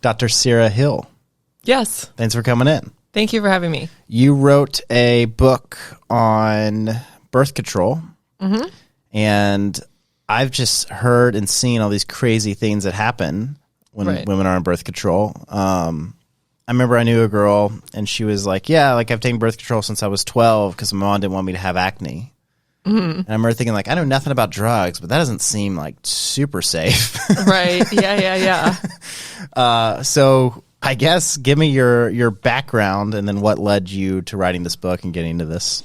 Dr. Sarah Hill. Yes. Thanks for coming in. Thank you for having me. You wrote a book on birth control, and I've just heard and seen all these crazy things that happen when women are on birth control. I remember I knew a girl, and she was like, yeah, like I've taken birth control since I was 12 because my mom didn't want me to have acne. And I remember thinking, like, I know nothing about drugs, but that doesn't seem like super safe. Right. Yeah. So I guess give me your background and then what led you to writing this book and getting into this.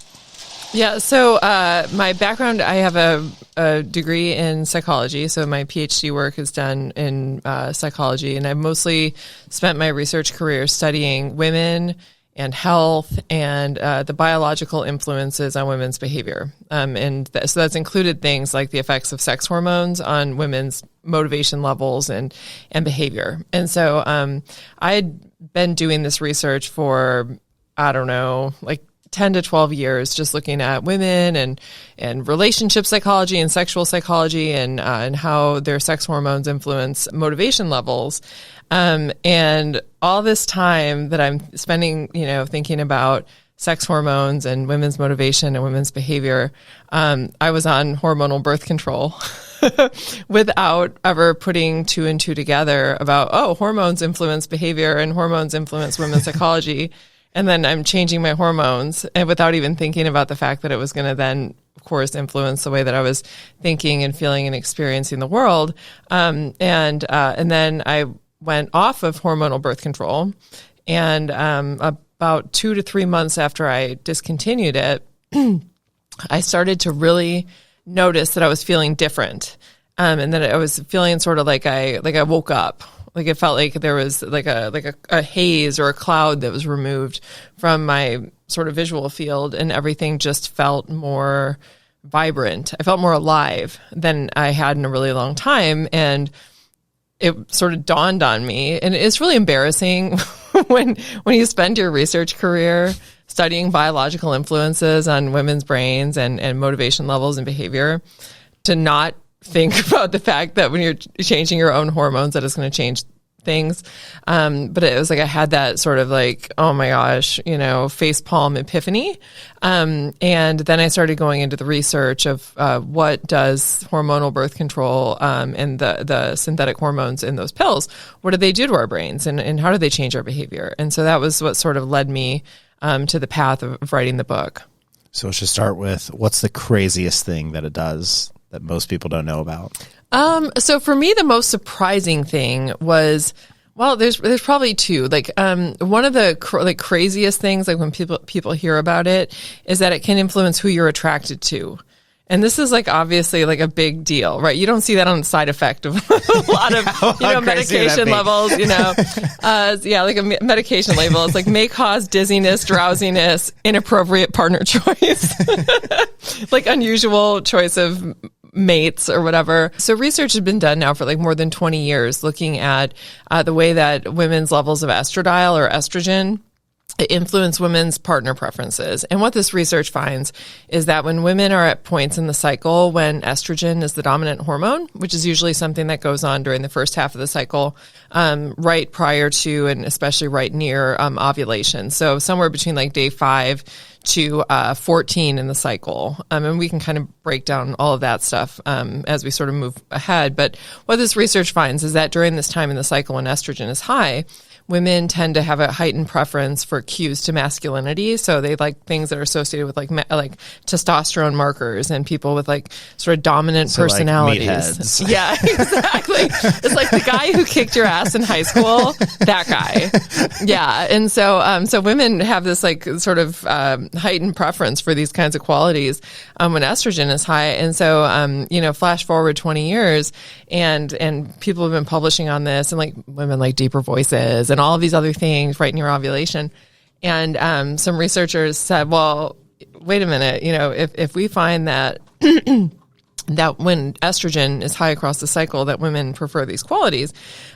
Yeah. So my background, I have a degree in psychology. So my PhD work is done in psychology, and I've mostly spent my research career studying women and health and the biological influences on women's behavior. So that's included things like the effects of sex hormones on women's motivation levels and behavior. And so I had been doing this research for, I don't know, like 10 to 12 years, just looking at women and relationship psychology and sexual psychology and how their sex hormones influence motivation levels. And all this time that I'm spending, thinking about sex hormones and women's motivation and women's behavior, I was on hormonal birth control without ever putting two and two together about, hormones influence behavior and hormones influence women's psychology. And then I'm changing my hormones and without even thinking about the fact that it was going to then, of course, influence the way that I was thinking and feeling and experiencing the world. And then I went off of hormonal birth control, and about 2 to 3 months after I discontinued it, I started to really notice that I was feeling different, and that I was feeling sort of like I woke up. Like it felt like there was like a haze or a cloud that was removed from my sort of visual field, and everything just felt more vibrant. I felt more alive than I had in a really long time, and it sort of dawned on me, and it's really embarrassing when you spend your research career studying biological influences on women's brains and motivation levels and behavior, to not think about the fact that when you're changing your own hormones, that it's going to change things. But it was like I had that sort of like, oh my gosh, facepalm epiphany. And then I started going into the research of what does hormonal birth control and the synthetic hormones in those pills, what do they do to our brains, and how do they change our behavior? And so that was what sort of led me to the path of writing the book. So let's just start with, what's the craziest thing that it does that most people don't know about? So for me, the most surprising thing was, well, there's probably two. Like, one of the craziest things, like when people hear about it, is that it can influence who you're attracted to. And this is like obviously like a big deal, right? You don't see that on the side effect of a lot of, medication levels, like a medication label. It's like may cause dizziness, drowsiness, inappropriate partner choice, like unusual choice of mates or whatever. So research has been done now for like more than 20 years looking at the way that women's levels of estradiol or estrogen influence women's partner preferences. And what this research finds is that when women are at points in the cycle when estrogen is the dominant hormone, which is usually something that goes on during the first half of the cycle, right prior to and especially right near ovulation. So somewhere between like day 5 to 14 in the cycle. And we can kind of break down all of that stuff as we sort of move ahead. But what this research finds is that during this time in the cycle when estrogen is high, women tend to have a heightened preference for cues to masculinity. So they like things that are associated with like testosterone markers and people with like sort of dominant personalities. Like yeah, exactly. It's like the guy who kicked your ass in high school, that guy. Yeah. And so women have this like sort of heightened preference for these kinds of qualities when estrogen is high. And so, flash forward 20 years and people have been publishing on this, and like women like deeper voices and all of these other things right near ovulation. And some researchers said, well, wait a minute, if we find that that when estrogen is high across the cycle, that women prefer these qualities,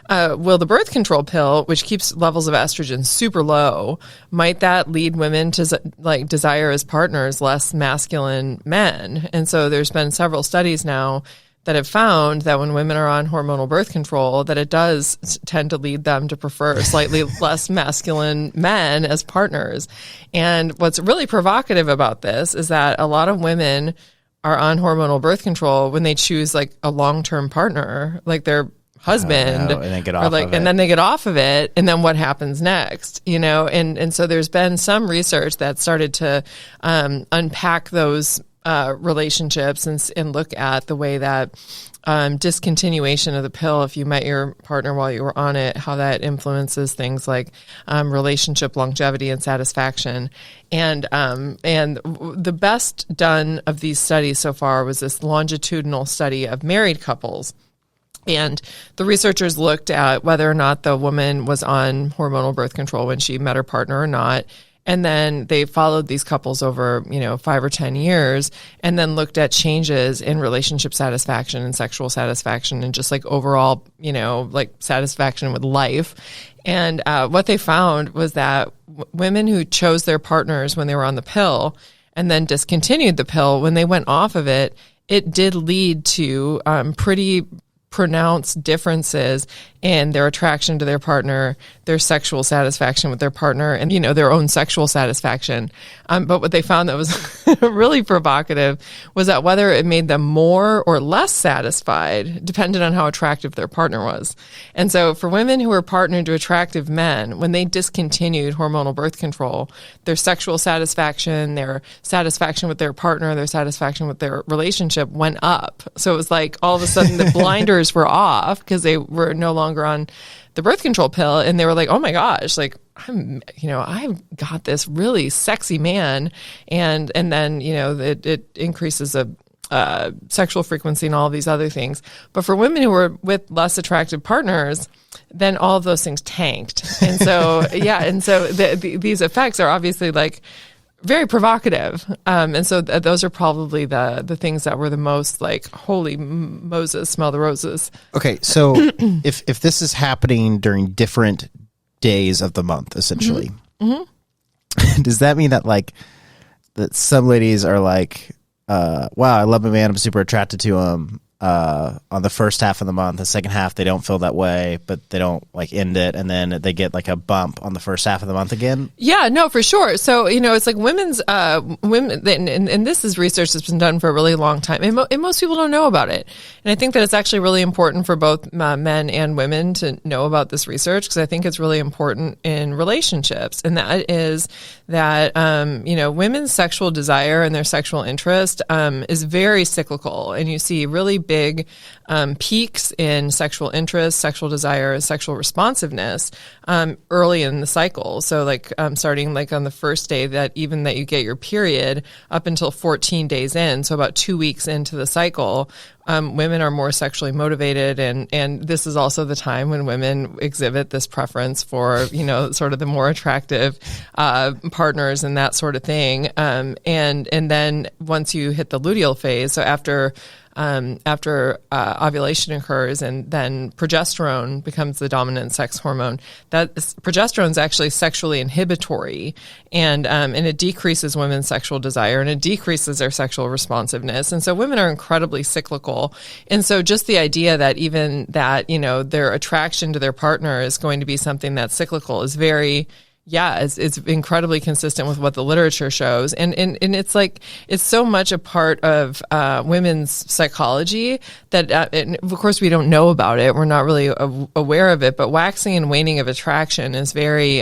will the birth control pill, which keeps levels of estrogen super low, might that lead women to like desire as partners less masculine men? And so there's been several studies now that have found that when women are on hormonal birth control, that it does tend to lead them to prefer slightly less masculine men as partners. And what's really provocative about this is that a lot of women are on hormonal birth control when they choose like a long-term partner, like their husband, and then get off of it. And then they get off of it, and then what happens next, and so there's been some research that started to unpack those relationships and look at the way that discontinuation of the pill, if you met your partner while you were on it, how that influences things like relationship longevity and satisfaction. And the best done of these studies so far was this longitudinal study of married couples. And the researchers looked at whether or not the woman was on hormonal birth control when she met her partner or not. And then they followed these couples over, 5 or 10 years, and then looked at changes in relationship satisfaction and sexual satisfaction and just like overall, like satisfaction with life. And what they found was that women who chose their partners when they were on the pill and then discontinued the pill, when they went off of it, it did lead to pretty pronounced differences in their attraction to their partner, their sexual satisfaction with their partner, and their own sexual satisfaction. But what they found that was really provocative was that whether it made them more or less satisfied depended on how attractive their partner was. And so for women who were partnered to attractive men, when they discontinued hormonal birth control, their sexual satisfaction, their satisfaction with their partner, their satisfaction with their relationship went up. So it was like all of a sudden the blinders were off because they were no longer on the birth control pill, and they were like, oh my gosh, like I've got this really sexy man, and then it increases sexual frequency and all of these other things. But for women who were with less attractive partners, then all of those things tanked. And so these effects are obviously like very provocative. And so those are probably the things that were the most like, holy Moses, smell the roses. Okay, so if this is happening during different days of the month, essentially, does that mean that like that some ladies are like, wow, I love a man, I'm super attracted to him on the first half of the month, the second half they don't feel that way, but they don't like end it, and then they get like a bump on the first half of the month again? Yeah, no, for sure. So it's like women, and this is research that's been done for a really long time, and most people don't know about it. And I think that it's actually really important for both men and women to know about this research, because I think it's really important in relationships, and that is that women's sexual desire and their sexual interest is very cyclical, and you see really big peaks in sexual interest, sexual desire, sexual responsiveness early in the cycle. So like starting like on the first day that you get your period up until 14 days in, so about 2 weeks into the cycle, women are more sexually motivated, and this is also the time when women exhibit this preference for sort of the more attractive partners and that sort of thing. And then once you hit the luteal phase, so after ovulation occurs, and then progesterone becomes the dominant sex hormone. That progesterone is actually sexually inhibitory, and it decreases women's sexual desire, and it decreases their sexual responsiveness. And so women are incredibly cyclical. And so just the idea that even that their attraction to their partner is going to be something that's cyclical is very. Yeah, it's incredibly consistent with what the literature shows. And it's like, it's so much a part of women's psychology that, and of course, we don't know about it. We're not really aware of it, but waxing and waning of attraction is very,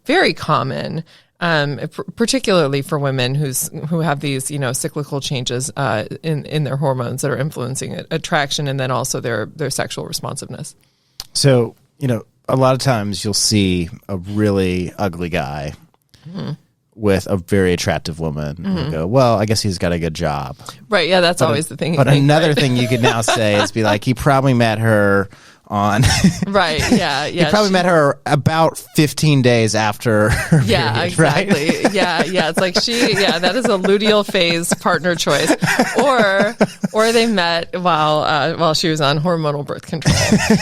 very common. Particularly for women who have these, cyclical changes in their hormones that are influencing attraction, and then also their sexual responsiveness. So, a lot of times you'll see a really ugly guy with a very attractive woman. And you go, well, I guess he's got a good job. Right. Yeah, that's always the thing. But another thing you could now say is be like, he probably met her on. Right. Yeah. Yeah. He probably met her about 15 days after her Yeah, period, exactly. Right? Yeah. It's like that is a luteal phase partner choice. Or they met while she was on hormonal birth control.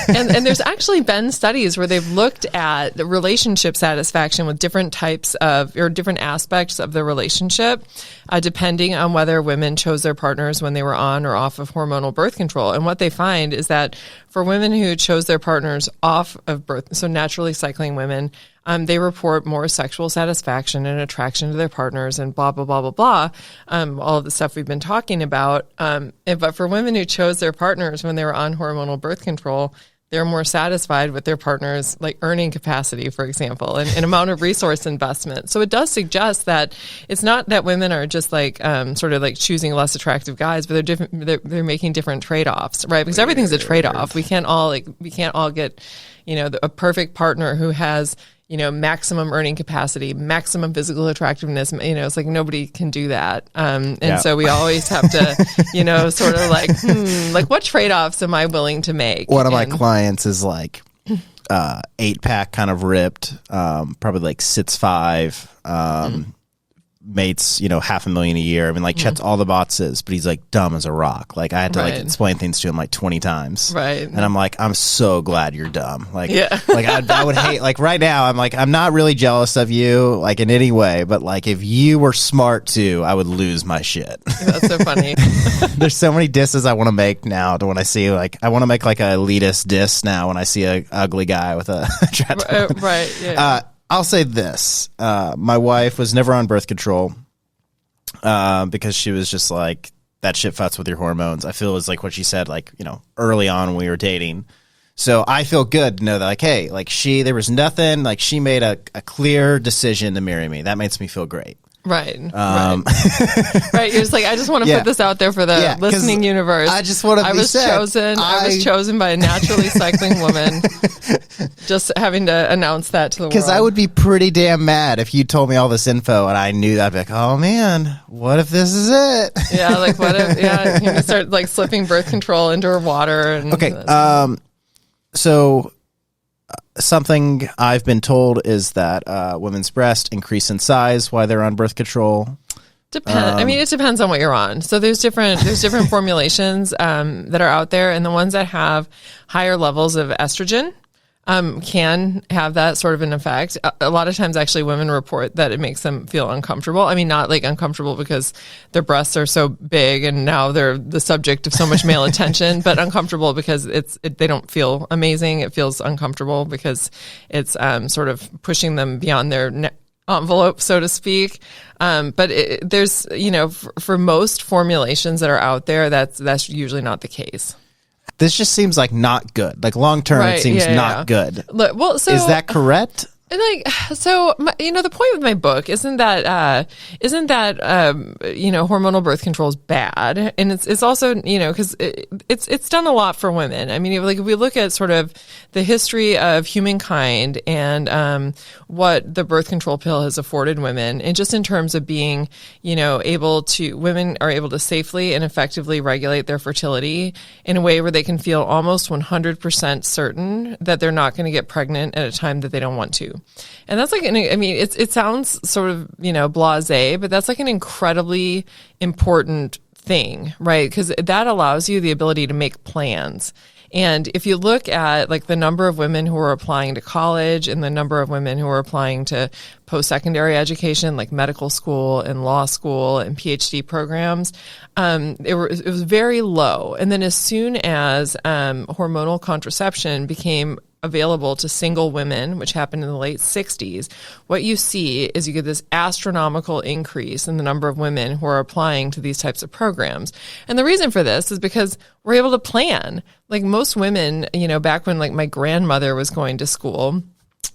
And there's actually been studies where they've looked at the relationship satisfaction with different types of, or different aspects of the relationship, depending on whether women chose their partners when they were on or off of hormonal birth control. And what they find is that for women who chose their partners off of birth, so naturally cycling women, they report more sexual satisfaction and attraction to their partners and blah, blah, blah, blah, blah. All of the stuff we've been talking about. But for women who chose their partners when they were on hormonal birth control, they're more satisfied with their partner's like earning capacity, for example, and amount of resource investment. So it does suggest that it's not that women are just like sort of like choosing less attractive guys, but they're different. They're making different trade-offs, right? Because everything's a trade-off. We can't all get, a perfect partner who has, maximum earning capacity, maximum physical attractiveness. It's like nobody can do that. So we always have to, sort of like what trade-offs am I willing to make? One of my clients is like 8-pack kind of ripped, probably like 6'5", mates, $500,000 a year. I mean, like checks all the boxes, but he's like dumb as a rock. Like I had to like explain things to him like 20 times. Right. And I'm like, I'm so glad you're dumb. Like, yeah. like I would hate, like right now, I'm like, I'm not really jealous of you, like in any way, but like if you were smart too, I would lose my shit. That's so funny. There's so many disses I want to make now to when I see I want to make like a elitist diss now when I see a ugly guy with a right. Yeah. I'll say this. My wife was never on birth control because she was just like, that shit fucks with your hormones. I feel is like what she said, like, early on when we were dating. So I feel good to know that, like, hey, like there was nothing, like she made a clear decision to marry me. That makes me feel great. Right. Right. You're just like, I just want to put this out there for the listening universe. I just want to be said. I was chosen by a naturally cycling woman. Just having to announce that to the world. Because I would be pretty damn mad if you told me all this info and I knew that. I'd be like, oh man, what if this is it? Yeah. Like what if, you're going to start like slipping birth control into her water. And okay. So something I've been told is that women's breasts increase in size while they're on birth control. I mean, it depends on what you're on. So there's different formulations that are out there, and the ones that have higher levels of estrogen can have that sort of an effect. A lot of times, actually, women report that it makes them feel uncomfortable. I mean, not like uncomfortable because their breasts are so big and now they're the subject of so much male attention, but uncomfortable because they don't feel amazing. It feels uncomfortable because it's sort of pushing them beyond their envelope, so to speak. But there's, for most formulations that are out there, that's usually not the case. This just seems like not good. Like long term, it seems not good. Look, well, so is that correct? The point with my book isn't that hormonal birth control is bad, and it's also because it's done a lot for women. I mean, like if we look at sort of the history of humankind and what the birth control pill has afforded women, and just in terms of being women are able to safely and effectively regulate their fertility in a way where they can feel almost 100% certain that they're not going to get pregnant at a time that they don't want to. And that's like, it sounds sort of, blasé, but that's like an incredibly important thing, right? Because that allows you the ability to make plans. And if you look at like the number of women who are applying to college and the number of women who are applying to post-secondary education, like medical school and law school and PhD programs, it was very low. And then as soon as hormonal contraception became available to single women, which happened in the late 60s, what you see is you get this astronomical increase in the number of women who are applying to these types of programs. And the reason for this is because we're able to plan. Like most women, back when like my grandmother was going to school,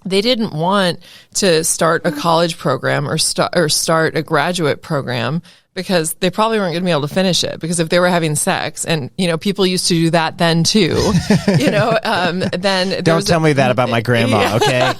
they didn't want to start a college program or start a graduate program because they probably weren't going to be able to finish it. Because if they were having sex, and people used to do that then too, then don't tell me that about my grandma, okay?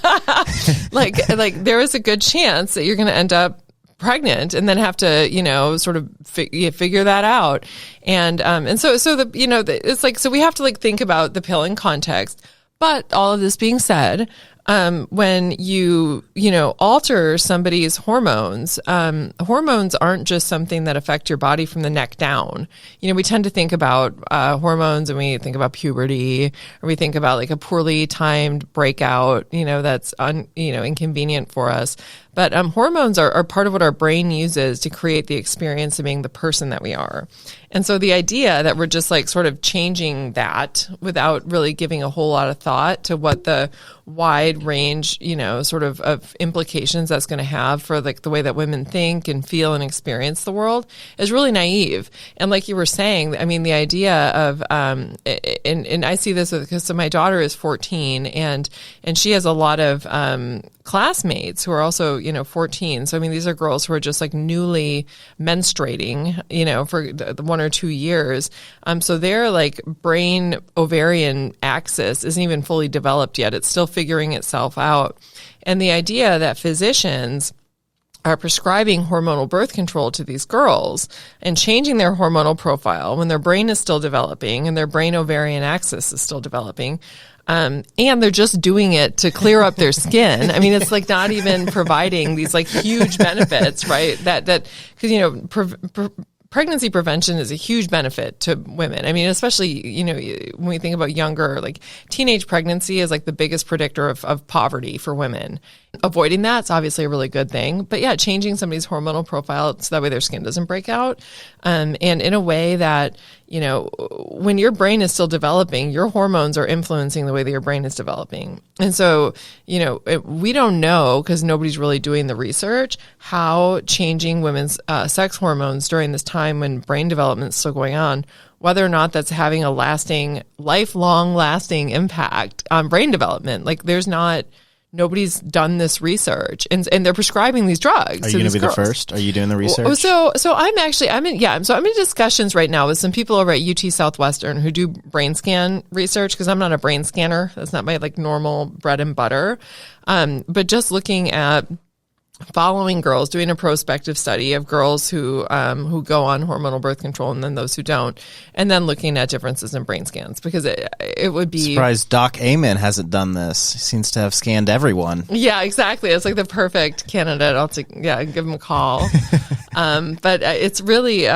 like there is a good chance that you're going to end up pregnant and then have to, sort of figure that out. And so it's like, so we have to like think about the pill in context. But all of this being said, when you alter somebody's hormones, hormones aren't just something that affect your body from the neck down. We tend to think about hormones and we think about puberty, or we think about like a poorly timed breakout, that's inconvenient for us. But hormones are part of what our brain uses to create the experience of being the person that we are. And so the idea that we're just like sort of changing that without really giving a whole lot of thought to what the wide range, sort of implications that's going to have for like the way that women think and feel and experience the world is really naive. And like you were saying, I mean, the idea of, and I see this because so my daughter is 14 and she has a lot of, classmates who are also, 14. So, I mean, these are girls who are just like newly menstruating, for the 1 or 2 years. So their like brain ovarian axis isn't even fully developed yet. It's still figuring itself out. And the idea that physicians are prescribing hormonal birth control to these girls and changing their hormonal profile when their brain is still developing and their brain ovarian axis is still developing, and they're just doing it to clear up their skin. I mean, it's like not even providing these like huge benefits, right? Because, pregnancy prevention is a huge benefit to women. I mean, especially, when we think about younger, like teenage pregnancy is like the biggest predictor of poverty for women. Avoiding that's obviously a really good thing. But yeah, changing somebody's hormonal profile so that way their skin doesn't break out. And in a way that, when your brain is still developing, your hormones are influencing the way that your brain is developing. And so, we don't know, because nobody's really doing the research, how changing women's sex hormones during this time when brain development is still going on, whether or not that's having a lifelong lasting impact on brain development. Like nobody's done this research, and they're prescribing these drugs. Are you going to be the first? Are you doing the research? So I'm in discussions right now with some people over at UT Southwestern who do brain scan research, because I'm not a brain scanner. That's not my like normal bread and butter. But just looking at following girls, doing a prospective study of girls who go on hormonal birth control and then those who don't, and then looking at differences in brain scans, because it would be surprised Doc Amen hasn't done this. He seems to have scanned everyone. Yeah, exactly. It's like the perfect candidate. Give him a call. But it's really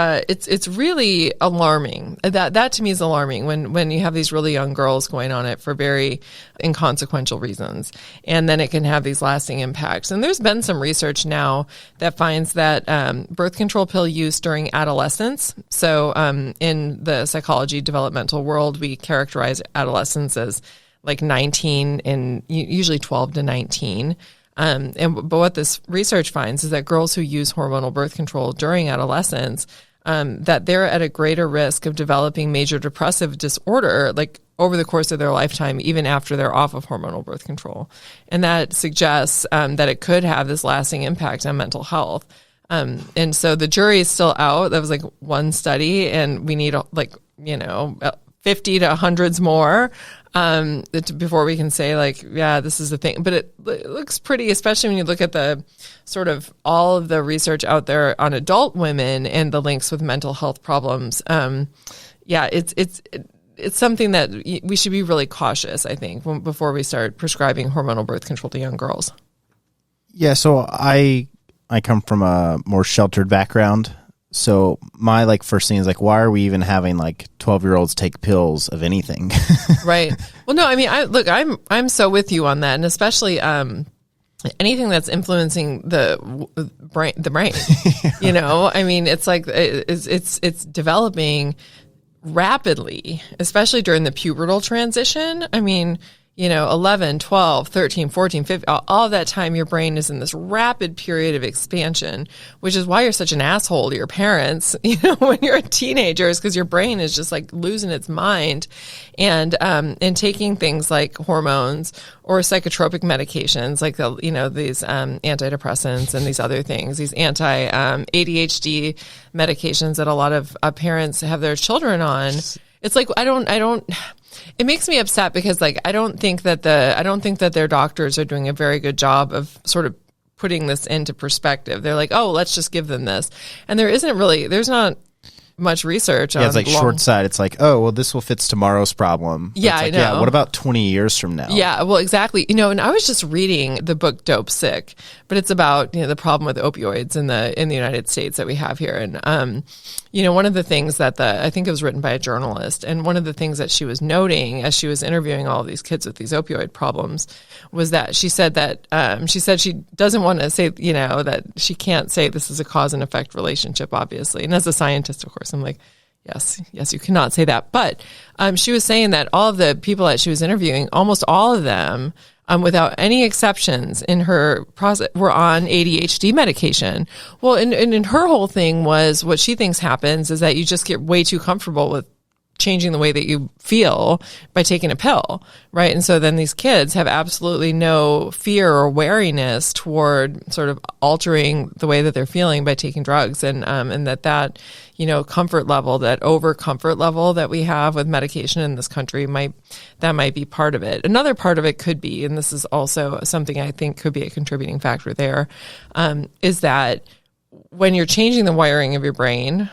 alarming. That to me is alarming when you have these really young girls going on it for very inconsequential reasons, and then it can have these lasting impacts. And there's been some research now that finds that birth control pill use during adolescence. So in the psychology developmental world, we characterize adolescence as like 19 and usually 12 to 19. But what this research finds is that girls who use hormonal birth control during adolescence, that they're at a greater risk of developing major depressive disorder, like over the course of their lifetime, even after they're off of hormonal birth control. And that suggests that it could have this lasting impact on mental health. And so the jury is still out. That was like one study, and we need 50 to hundreds more before we can say like, yeah, this is the thing. But it looks pretty, especially when you look at the sort of all of the research out there on adult women and the links with mental health problems. It's something that we should be really cautious, I think, before we start prescribing hormonal birth control to young girls. Yeah, so I come from a more sheltered background. So my like first thing is like, why are we even having like 12-year-olds take pills of anything? Right. Well, no, I mean, I'm so with you on that, and especially anything that's influencing the brain. Yeah. I mean, it's like it's developing rapidly, especially during the pubertal transition. I mean, 11, 12, 13, 14, 15, all of that time, your brain is in this rapid period of expansion, which is why you're such an asshole to your parents, when you're a teenager, is because your brain is just like losing its mind. And taking things like hormones or psychotropic medications, like these antidepressants and these other things, these anti-ADHD medications that a lot of parents have their children on. It's like, it makes me upset because like I don't think that their doctors are doing a very good job of sort of putting this into perspective. They're like, oh, let's just give them this. And there's not much research on it's like short sight. It's like, oh, well, this will fix tomorrow's problem. But yeah, like, I know. Yeah, what about 20 years from now? Yeah, well, exactly. And I was just reading the book Dope Sick, but it's about, the problem with opioids in the United States that we have here. And, one of the things that I think it was written by a journalist, and one of the things that she was noting as she was interviewing all of these kids with these opioid problems was that she said she doesn't want to say, that she can't say this is a cause and effect relationship, obviously. And as a scientist, of course, I'm like, yes, you cannot say that. But she was saying that all of the people that she was interviewing, almost all of them, without any exceptions in her process, were on ADHD medication. Well, and her whole thing was what she thinks happens is that you just get way too comfortable with changing the way that you feel by taking a pill, right? And so then these kids have absolutely no fear or wariness toward sort of altering the way that they're feeling by taking drugs, and that comfort level, that over comfort level that we have with medication in this country might be part of it. Another part of it could be, and this is also something I think could be a contributing factor there, is that when you're changing the wiring of your brain,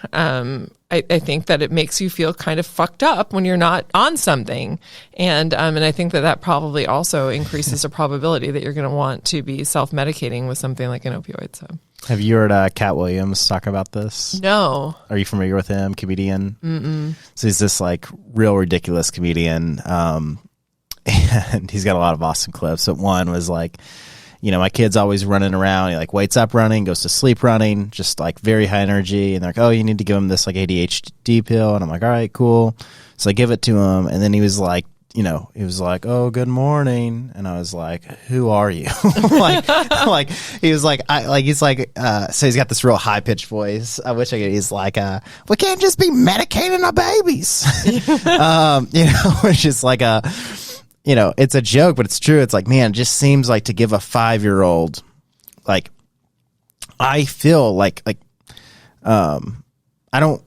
I think that it makes you feel kind of fucked up when you're not on something. And I think that probably also increases the probability that you're going to want to be self-medicating with something like an opioid. So, have you heard Cat Williams talk about this? No. Are you familiar with him? Comedian? Mm-mm. So he's this like real ridiculous comedian. And he's got a lot of awesome clips. But one was like, my kid's always running around. He like wakes up running, goes to sleep running, just like very high energy. And they're like, oh, you need to give him this like ADHD pill. And I'm like, all right, cool. So I give it to him. And then he was like, oh, good morning. And I was like, who are you? like he was like, so he's got this real high pitched voice. I wish I could. He's like, we can't just be medicating our babies. Which is like it's a joke, but it's true. It's like, man, it just seems like to give a 5-year-old, like, I feel like, I don't,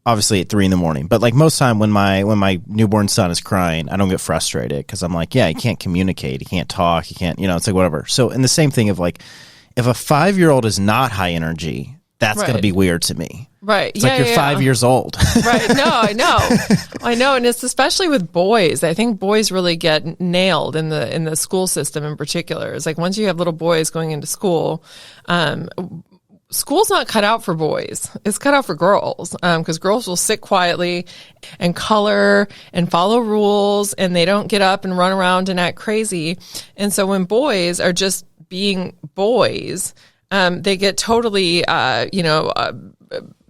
obviously at 3 a.m, but like most time when my newborn son is crying, I don't get frustrated because I'm like, yeah, he can't communicate, he can't talk, he can't, it's like whatever. So, and the same thing of like, if a 5-year-old is not high energy, that's going to be weird to me. Right. It's like you're 5 years old. Right. No, I know. And it's especially with boys. I think boys really get nailed in the school system in particular. It's like once you have little boys going into school, school's not cut out for boys. It's cut out for girls, because girls will sit quietly and color and follow rules, and they don't get up and run around and act crazy. And so when boys are just being boys, they get totally,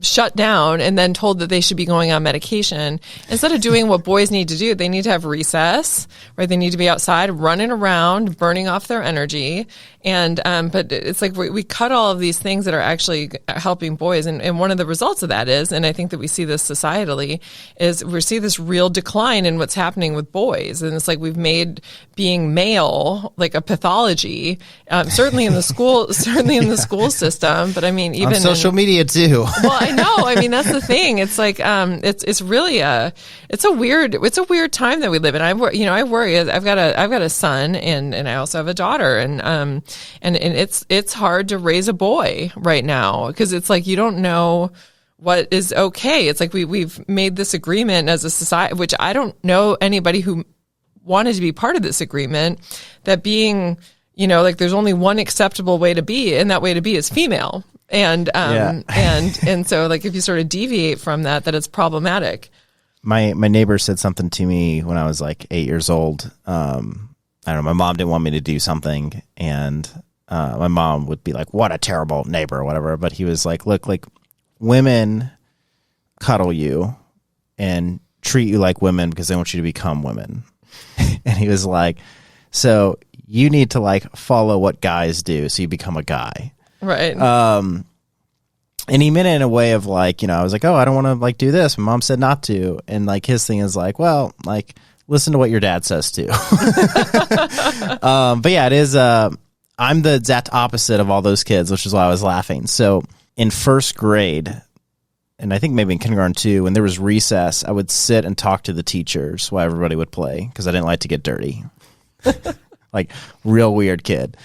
shut down and then told that they should be going on medication. Instead of doing what boys need to do, they need to have recess, right? They need to be outside running around, burning off their energy. And, but it's like we cut all of these things that are actually helping boys. And one of the results of that is, and I think that we see this societally, is we see this real decline in what's happening with boys. And it's like we've made being male like a pathology, certainly in the school system. But I mean, even on social media too. Well, I know. I mean, that's the thing. It's like, it's really it's a weird time that we live in. I worry. I've got a son and I also have a daughter, and it's hard to raise a boy right now because it's like you don't know what is okay. It's like we've made this agreement as a society, which I don't know anybody who wanted to be part of this agreement, that being, like there's only one acceptable way to be, and that way to be is female. And and so like if you sort of deviate from that it's problematic. My neighbor said something to me when I was like 8 years old. I don't know, my mom didn't want me to do something, and my mom would be like, what a terrible neighbor or whatever, but he was like, look, like women cuddle you and treat you like women because they want you to become women. And he was like, so you need to like follow what guys do so you become a guy. Right. And he meant it in a way of like, I was like, oh, I don't want to like do this. My mom said not to. And like his thing is like, well, like listen to what your dad says too. But yeah, it is, I'm the exact opposite of all those kids, which is why I was laughing. So in first grade, and I think maybe in kindergarten too, when there was recess, I would sit and talk to the teachers while everybody would play because I didn't like to get dirty. Like real weird kid.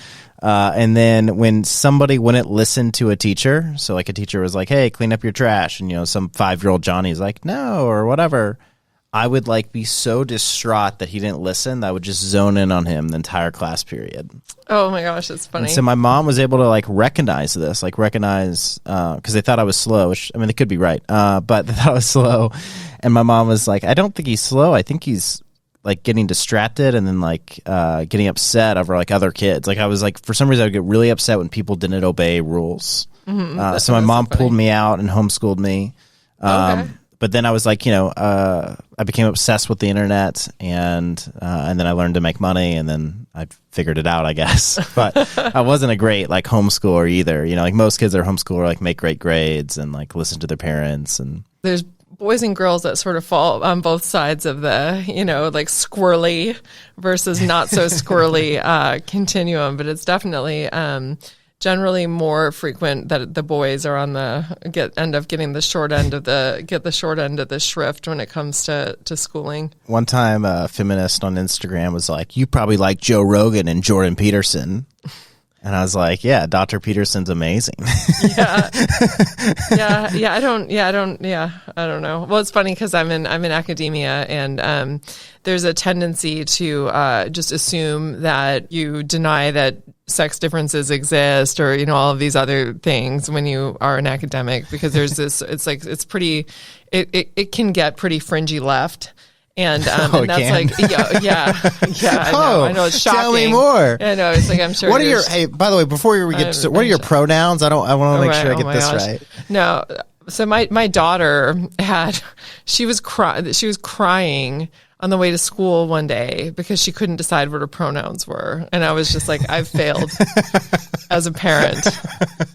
And then when somebody wouldn't listen to a teacher, so like a teacher was like, hey, clean up your trash. And, some 5-year-old Johnny's like, no, or whatever. I would like be so distraught that he didn't listen that I would just zone in on him the entire class period. Oh my gosh, that's funny. And so my mom was able to like recognize this, because they thought I was slow, which, I mean, they could be right, but they thought I was slow. And my mom was like, I don't think he's slow. I think he's like getting distracted and then like getting upset over like other kids. Like I was like, for some reason I would get really upset when people didn't obey rules. So my mom pulled me out and homeschooled me. Okay. But then I was like, I became obsessed with the internet, and then I learned to make money, and then I figured it out, I guess. But I wasn't a great like homeschooler either. Like most kids that are homeschooler like make great grades and like listen to their parents. And there's boys and girls that sort of fall on both sides of the, like squirrely versus not so squirrely continuum. But it's definitely generally more frequent that the boys are on end up getting the short end of the shrift when it comes to schooling. One time a feminist on Instagram was like, you probably like Joe Rogan and Jordan Peterson. And I was like, yeah, Dr. Peterson's amazing. Yeah. I don't know. Well, it's funny because I'm in academia, and there's a tendency to just assume that you deny that sex differences exist, or all of these other things when you are an academic, because there's this, it can get pretty fringy left. And and that's like I know it's shocking. Tell me more. I know, it's like, I'm sure. What are your by the way, before we get to what are your pronouns? I want to make sure I get this right. No, so my daughter she was crying on the way to school one day because she couldn't decide what her pronouns were, and I was just like, I've failed as a parent.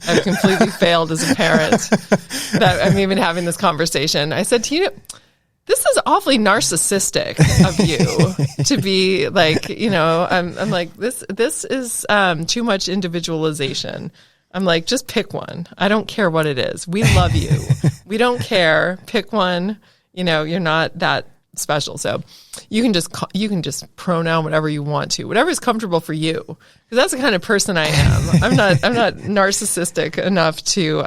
I've completely failed as a parent that I'm even having this conversation. I said, Tina, this is awfully narcissistic of you to be like, I'm like, this is too much individualization. I'm like, just pick one. I don't care what it is. We love you. We don't care. Pick one. You're not that special. So you can just pronoun whatever you want to, whatever is comfortable for you. Because that's the kind of person I am. I'm not narcissistic enough to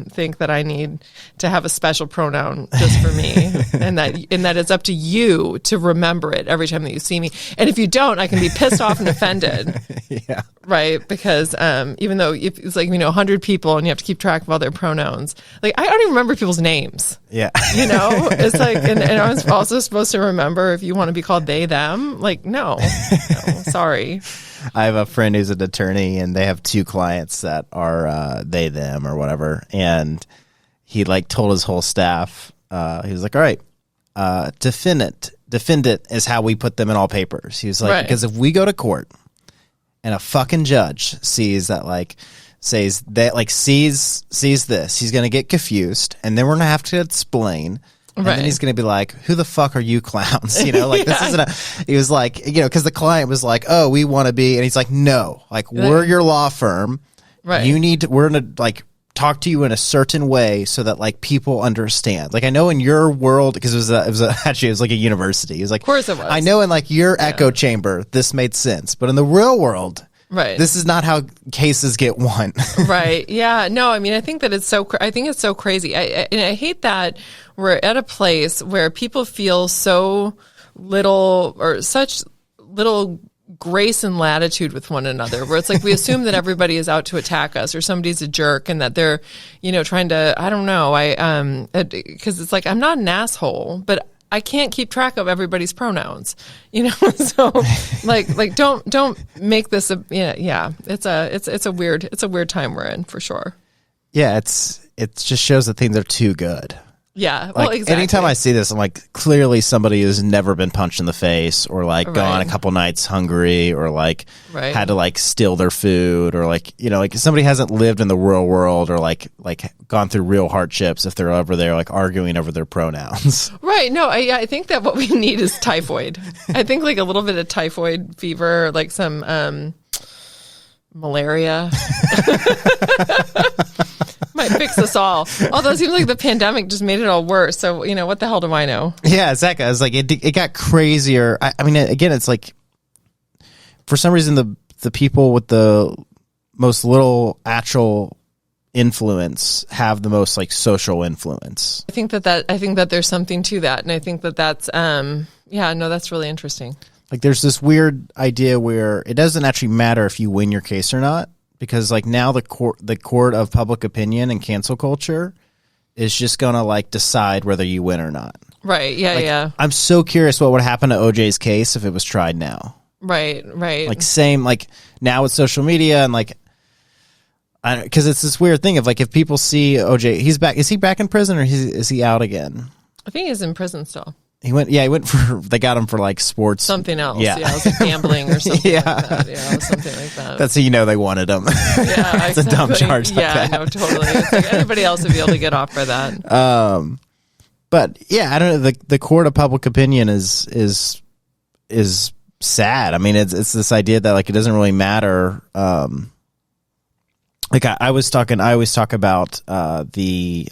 think that I need to have a special pronoun just for me, and that it's up to you to remember it every time that you see me. And if you don't, I can be pissed off and offended. Yeah. Right? Because even though if it's like 100 people and you have to keep track of all their pronouns, like I don't even remember people's names. Yeah. It's like, and I was also supposed to remember if you want to be called they them. Like no, sorry. I have a friend who's an attorney, and they have 2 clients that are they them or whatever. And he like told his whole staff, he was like, all right, defendant is how we put them in all papers. He was like, right. Because if we go to court and a fucking judge sees that sees this, he's going to get confused, and then we're going to have to explain. And then he's going to be like, who the fuck are you clowns? This isn't he was like, because the client was like, oh, we want to be. And he's like, no, we're your law firm. Right. We're going to talk to you in a certain way so that people understand. I know in your world, because it was like a university. He was like, of course it was. I know in your echo chamber, this made sense. But in the real world, right, this is not how cases get won. Right. Yeah. No, I mean, I think that it's so crazy. And I hate that we're at a place where people feel so little, or such little grace and latitude with one another, where it's like we assume that everybody is out to attack us, or somebody's a jerk, and that they're, trying to, I don't know, because it's like, I'm not an asshole, but I can't keep track of everybody's pronouns, so don't make this it's a weird time we're in, for sure. Yeah. It just shows that things are too good. Yeah. Well, exactly. Anytime I see this, I'm like, clearly somebody who's never been punched in the face, or gone a couple nights hungry, or had to steal their food, or somebody hasn't lived in the real world, or gone through real hardships if they're over there arguing over their pronouns. Right. No, I think that what we need is typhoid. I think a little bit of typhoid fever, some malaria. Might fix us all. Although it seems like the pandemic just made it all worse. So, what the hell do I know? Yeah, exactly. I was like, it got crazier. I mean, again, it's for some reason, the people with the most little actual influence have the most like social influence. I think that there's something to that, and I think that's that's really interesting. Like there's this weird idea where it doesn't actually matter if you win your case or not, because like now the court of public opinion and cancel culture is just gonna like decide whether you win or not. Right. Yeah. Like, yeah. I'm so curious what would happen to OJ's case if it was tried now. Right. Right. Like same like now with social media and like. Because it's this weird thing of like if people see OJ, he's back. Is he back in prison or is he out again? I think he's in prison still. He went for. They got him for like sports, something else. Yeah, it was like gambling or something. Yeah, like that. Yeah, something like that. That's how you know they wanted him. Yeah, it's a dumb charge. Yeah, no, totally. It's like anybody else would be able to get off for that. But yeah, I don't know. The court of public opinion is sad. I mean, it's this idea that like it doesn't really matter. Like I always talk about the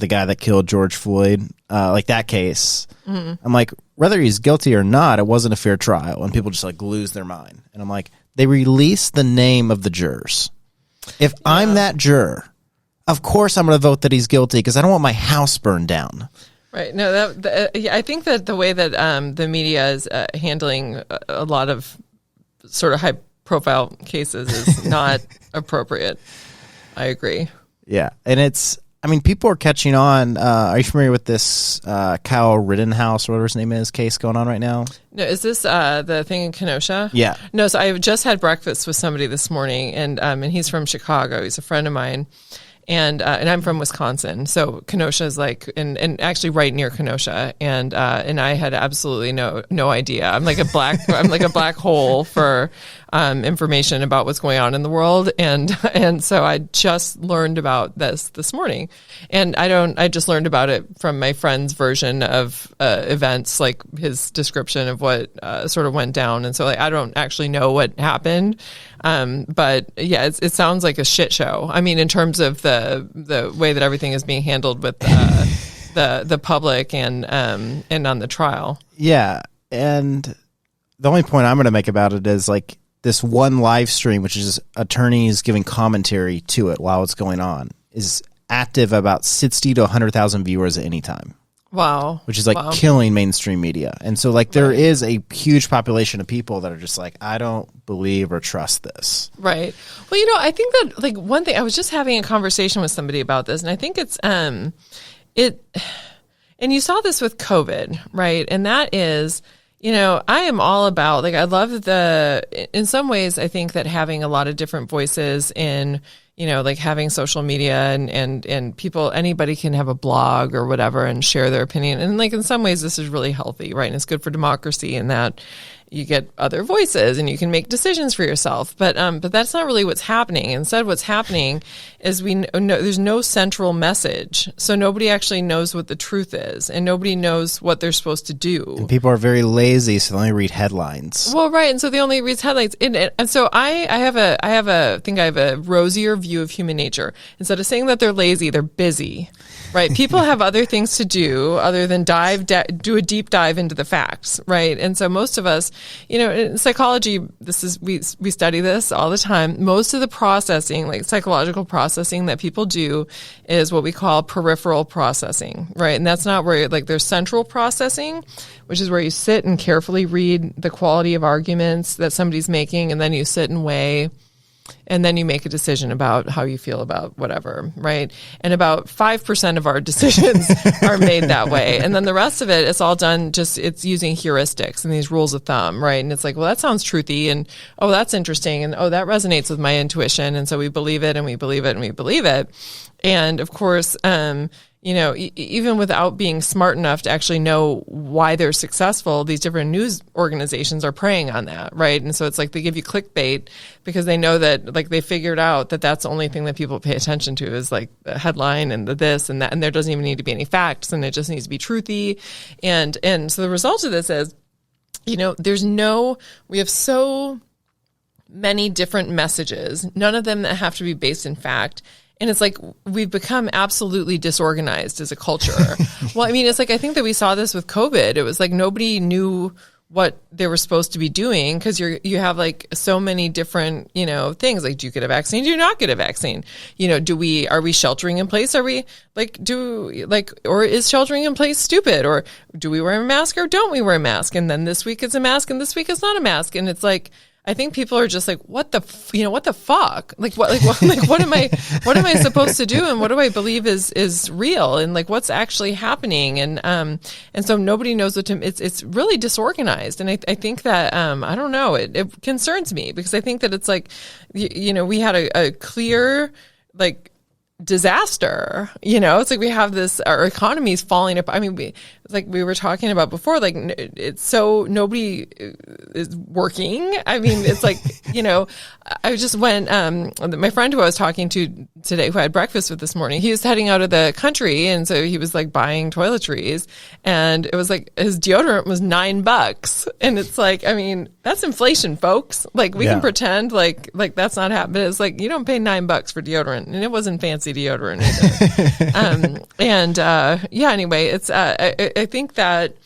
guy that killed George Floyd, like that case. Mm-hmm. I'm like, whether he's guilty or not, it wasn't a fair trial, and people just like lose their mind. And I'm like, they released the name of the jurors. If I'm that juror, of course I'm going to vote that he's guilty because I don't want my house burned down. Right. No, I think that the way that the media is handling a lot of sort of high-profile cases is not appropriate. I agree. Yeah, and people are catching on. Are you familiar with this Kyle Rittenhouse or whatever his name is case going on right now? No, is this the thing in Kenosha? Yeah. No, so I just had breakfast with somebody this morning, and he's from Chicago. He's a friend of mine. And I'm from Wisconsin, so Kenosha is like, and actually right near Kenosha, and I had absolutely no idea. I'm like a black hole for information about what's going on in the world, and so I just learned about this morning, and I just learned about it from my friend's version of events, like his description of what sort of went down, and so like I don't actually know what happened. But yeah, it sounds like a shit show. I mean, in terms of the way that everything is being handled with the public and on the trial. Yeah, and the only point I'm going to make about it is like this one live stream, which is attorneys giving commentary to it while it's going on, is active about 60 to 100,000 viewers at any time. Wow. Which is like killing mainstream media. And so like there is a huge population of people that are just like, I don't believe or trust this. Right. Well, I think that like one thing, I was just having a conversation with somebody about this, and I think it's and you saw this with COVID, right? And that is, I am all about, like, I love in some ways, I think that having a lot of different voices in, like having social media and people, anybody can have a blog or whatever and share their opinion. And like in some ways this is really healthy, right? And it's good for democracy in that you get other voices and you can make decisions for yourself. But that's not really what's happening. Instead, what's happening is there's no central message. So nobody actually knows what the truth is, and nobody knows what they're supposed to do. And people are very lazy, so they only read headlines. Well, right. And so they only read headlines. And so I have a rosier view of human nature. Instead of saying that they're lazy, they're busy. Right. People have other things to do other than do a deep dive into the facts. Right. And so most of us, in psychology, we study this all the time. Most of the processing, like psychological processing that people do, is what we call peripheral processing. Right. And that's not where there's central processing, which is where you sit and carefully read the quality of arguments that somebody's making, and then you sit and weigh. And then you make a decision about how you feel about whatever, right? And about 5% of our decisions are made that way. And then the rest of it, it's all done it's using heuristics and these rules of thumb, right? And it's like, well, that sounds truthy, and oh, that's interesting, and oh, that resonates with my intuition. And so we believe it, and we believe it, and we believe it. And of course, even without being smart enough to actually know why they're successful, these different news organizations are preying on that, right? And so it's like they give you clickbait because they know that, like, they figured out that that's the only thing that people pay attention to is like the headline and the this and that, and there doesn't even need to be any facts, and it just needs to be truthy. And so the result of this is, we have so many different messages, none of them that have to be based in fact. And it's like we've become absolutely disorganized as a culture. Well, I mean, it's like I think that we saw this with COVID. It was like nobody knew what they were supposed to be doing, because you have like so many different, things like, do you get a vaccine? Do you not get a vaccine? Are we sheltering in place? Are we or is sheltering in place stupid? Or do we wear a mask or don't we wear a mask? And then this week it's a mask and this week it's not a mask. And it's like, I think people are just like, what the fuck? What am I supposed to do? And what do I believe is real? And like, what's actually happening? And so nobody knows what to, it's really disorganized. And I think that, I don't know, it concerns me, because I think that it's like, we had a clear, like, disaster, it's like we have this, our economy is falling apart. I mean, we were talking about before, like, it's so nobody is working. I mean, it's like, I just went, my friend who I was talking to today, who I had breakfast with this morning, he was heading out of the country. And so he was like buying toiletries, and it was like his deodorant was $9. And it's like, I mean, that's inflation, folks. Like, we can pretend like that's not happening. It's like, you don't pay $9 for deodorant, and it wasn't fancy deodorant either. Anyway, it's, I think that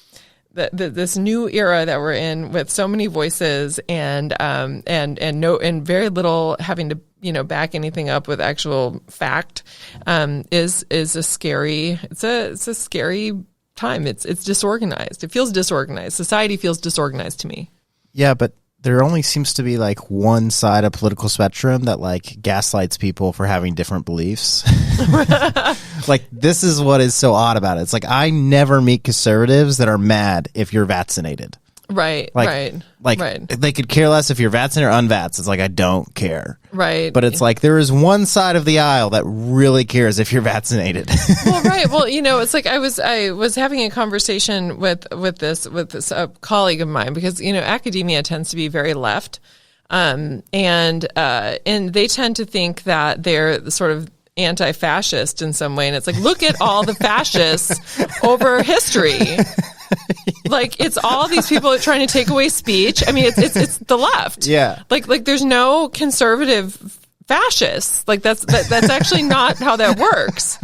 this new era that we're in, with so many voices and very little having to back anything up with actual fact, is a scary. It's a scary time. It's disorganized. It feels disorganized. Society feels disorganized to me. Yeah, but there only seems to be like one side of political spectrum that like gaslights people for having different beliefs. Like, this is what is so odd about it. It's like, I never meet conservatives that are mad if you're vaccinated. Right. Like, right. They could care less if you're vaccinated or unvaxxed. It's like, I don't care. Right. But it's like, there is one side of the aisle that really cares if you're vaccinated. Well, right. Well, it's like I was having a conversation with this colleague of mine, because, academia tends to be very left. And they tend to think that they're sort of anti-fascist in some way. And it's like, look at all the fascists over history. Like, it's all these people that are trying to take away speech. I mean, it's the left. Yeah. Like there's no conservative fascists. Like, that's actually not how that works.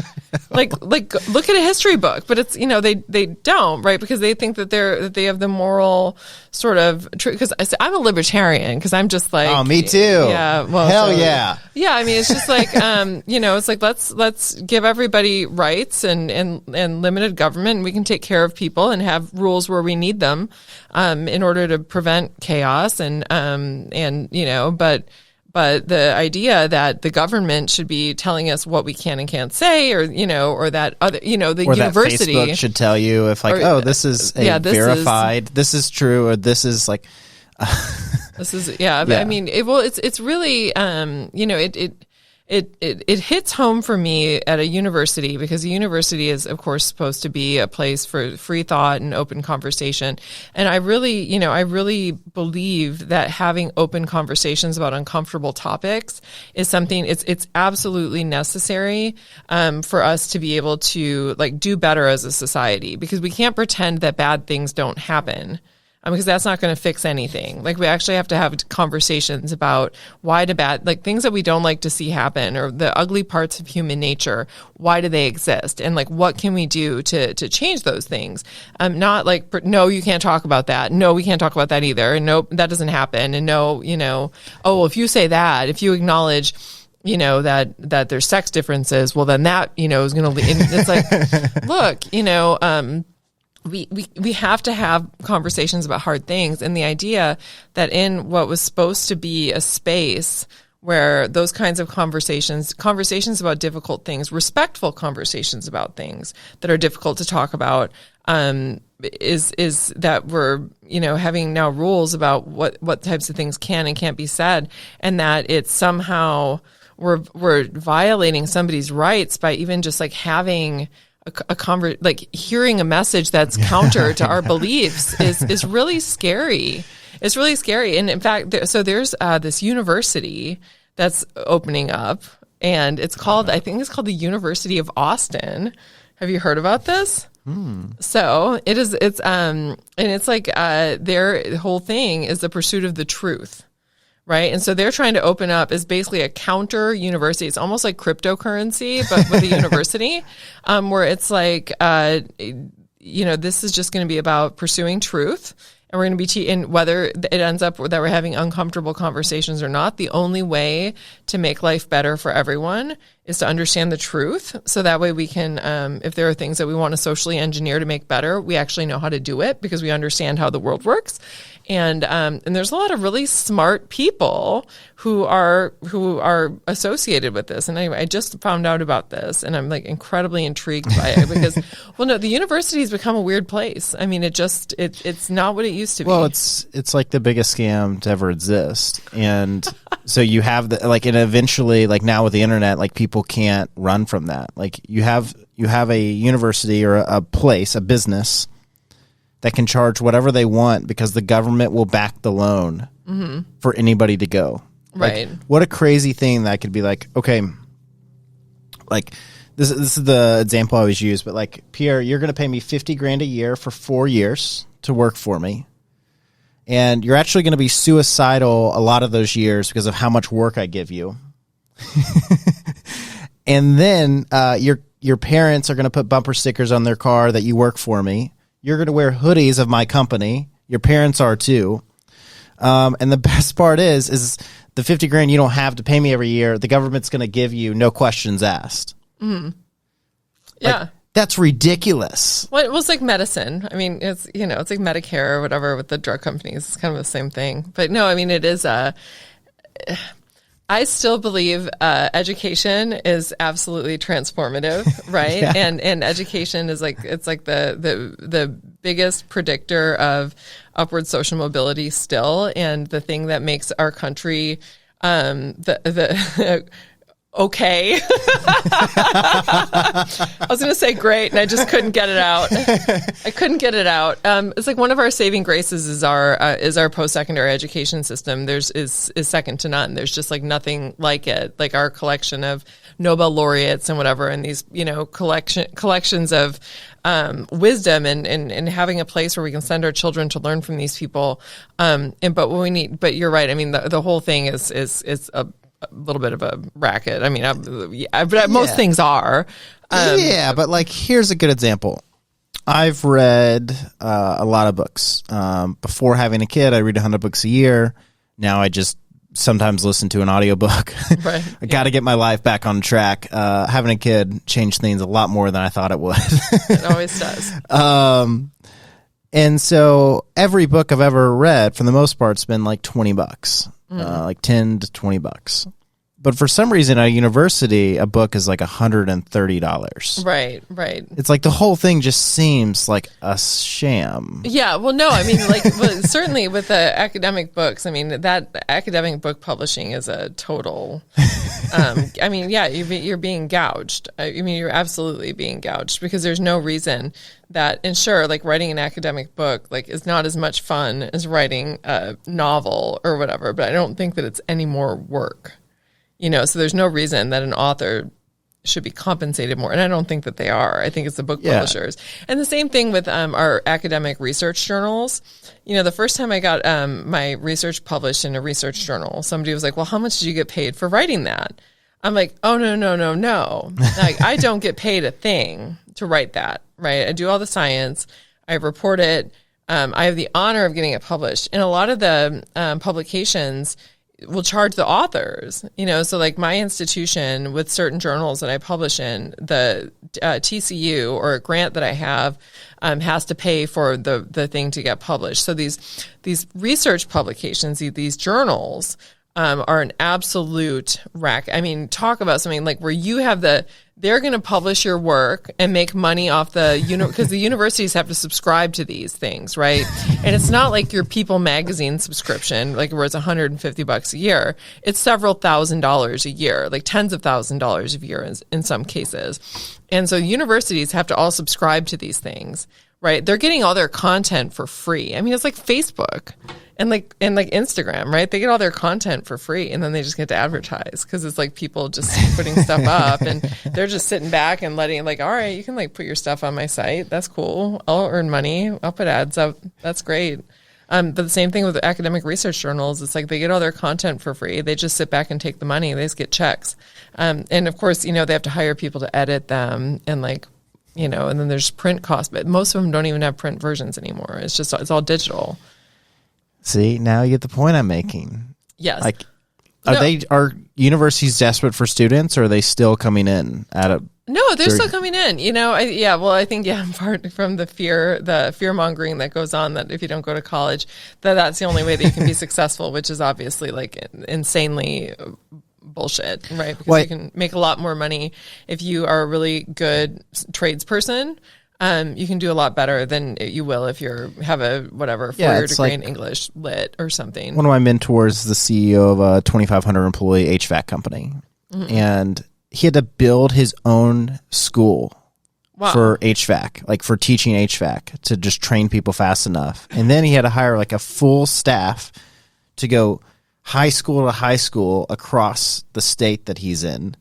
Like look at a history book, but it's, they don't, right? Because they think that they have the moral sort of, because I'm a libertarian, because I'm just like, oh, me too. Yeah. Well, hell yeah. Yeah. I mean, it's just like, it's like, let's give everybody rights and limited government, and we can take care of people and have rules where we need them, in order to prevent chaos but the idea that the government should be telling us what we can and can't say, or that other, the or university that Facebook should tell you if, like, this is verified, this is true, or this is like, this is I mean, it's really It hits home for me at a university, because a university is, of course, supposed to be a place for free thought and open conversation. And I really believe that having open conversations about uncomfortable topics is something, it's absolutely necessary, for us to be able to, like, do better as a society, because we can't pretend that bad things don't happen. Because that's not going to fix anything. Like, we actually have to have conversations about why things that we don't like to see happen, or the ugly parts of human nature. Why do they exist? And like, what can we do to change those things? Not like, no, you can't talk about that. No, we can't talk about that either. And no, that doesn't happen. And no, oh, well, if you say that, if you acknowledge, that there's sex differences, well, then that, is going to lead. And it's like, look, we have to have conversations about hard things, and the idea that in what was supposed to be a space where those kinds of conversations about difficult things, respectful conversations about things that are difficult to talk about, is that we're, having now rules about what types of things can and can't be said, and that it's somehow we're violating somebody's rights by even just like having hearing a message that's counter to our beliefs is really scary. It's really scary. And in fact, there's this university that's opening up, and it's called, I think it's called the University of Austin. Have you heard about this? So it's like, their whole thing is the pursuit of the truth. Right. And so they're trying to open up is basically a counter university. It's almost like cryptocurrency, but with a university, where it's like, this is just going to be about pursuing truth. and we're going to be and whether it ends up that we're having uncomfortable conversations or not, the only way to make life better for everyone is to understand the truth. So that way we can, if there are things that we want to socially engineer to make better, we actually know how to do it because we understand how the world works. And there's a lot of really smart people who are associated with this. And anyway, I just found out about this, and I'm like incredibly intrigued by it because, well, no, the university has become a weird place. I mean, it's not what it used to be. Well, it's like the biggest scam to ever exist, and so you have and eventually, like now with the internet, like people can't run from that. Like you have a university or a place, a business that can charge whatever they want because the government will back the loan for anybody to go. Right. Like, what a crazy thing that could be like, okay, like this is the example I always use, but like, Pierre, you're going to pay me $50,000 a year for 4 years to work for me. And you're actually going to be suicidal a lot of those years because of how much work I give you. And then your parents are going to put bumper stickers on their car that you work for me. You're going to wear hoodies of my company. Your parents are too. And the best part is the $50,000 you don't have to pay me every year. The government's going to give you no questions asked. Mm-hmm. Yeah. Like, that's ridiculous. Well, it was like medicine. I mean, it's like Medicare or whatever with the drug companies. It's kind of the same thing. But no, I mean, it is I still believe education is absolutely transformative, right? Yeah. And education is like the biggest predictor of upward social mobility still, and the thing that makes our country okay. I was going to say great, and I just couldn't get it out. It's like one of our saving graces is our post-secondary education system. Is second to none. There's just like nothing like it. Like our collection of Nobel laureates and whatever, and these collections of wisdom and having a place where we can send our children to learn from these people. But you're right. I mean, the whole thing is a little bit of a racket. I mean, most things are. But like, here's a good example. I've read a lot of books. Before having a kid, I read 100 books a year. Now I just sometimes listen to an audiobook. Right. I got to get my life back on track. Having a kid changed things a lot more than I thought it would. It always does. And so every book I've ever read, for the most part, has been like $20. Like $10 to $20. But for some reason, at a university, a book is like $130. Right. It's like the whole thing just seems like a sham. Yeah, well, no, I mean, certainly with the academic books, I mean, that academic book publishing is a total, I mean, yeah, you're being gouged. I mean, you're absolutely being gouged because there's no reason that, and sure, like writing an academic book, like is not as much fun as writing a novel or whatever, but I don't think that it's any more work. So there's no reason that an author should be compensated more. And I don't think that they are. I think it's the book publishers. And the same thing with our academic research journals. The first time I got my research published in a research journal, somebody was like, well, how much did you get paid for writing that? I'm like, oh, no. Like, I don't get paid a thing to write that, right? I do all the science. I report it. I have the honor of getting it published. And a lot of the publications will charge the authors, so like my institution with certain journals that I publish in, the TCU or a grant that I have has to pay for the thing to get published. So these research publications, these journals are an absolute wreck. I mean, talk about something like where you have they're going to publish your work and make money off because the universities have to subscribe to these things, right? And it's not like your People magazine subscription, like where it's $150 a year. It's several $1,000s a year, like tens of $1,000s a year in some cases. And so universities have to all subscribe to these things, right? They're getting all their content for free. I mean, it's like Facebook. And like Instagram, right? They get all their content for free, and then they just get to advertise because it's like people just putting stuff up, and they're just sitting back and letting like, all right, you can like put your stuff on my site. That's cool. I'll earn money. I'll put ads up. That's great. But the same thing with academic research journals. It's like they get all their content for free. They just sit back and take the money. They just get checks. And of course, they have to hire people to edit them and like, and then there's print costs. But most of them don't even have print versions anymore. It's all digital. See, now you get the point I'm making. Yes. Like, are universities desperate for students, or are they still coming in at a? No, they're still coming in. I think part from the fear mongering that goes on, that if you don't go to college, that's the only way that you can be successful, which is obviously like insanely bullshit, right? Because you can make a lot more money if you are a really good tradesperson. You can do a lot better than you will if you have a 4-year degree in English lit or something. One of my mentors is the CEO of a 2,500 employee HVAC company, and he had to build his own school for HVAC, like for teaching HVAC, to just train people fast enough. And then he had to hire like a full staff to go high school to high school across the state that he's in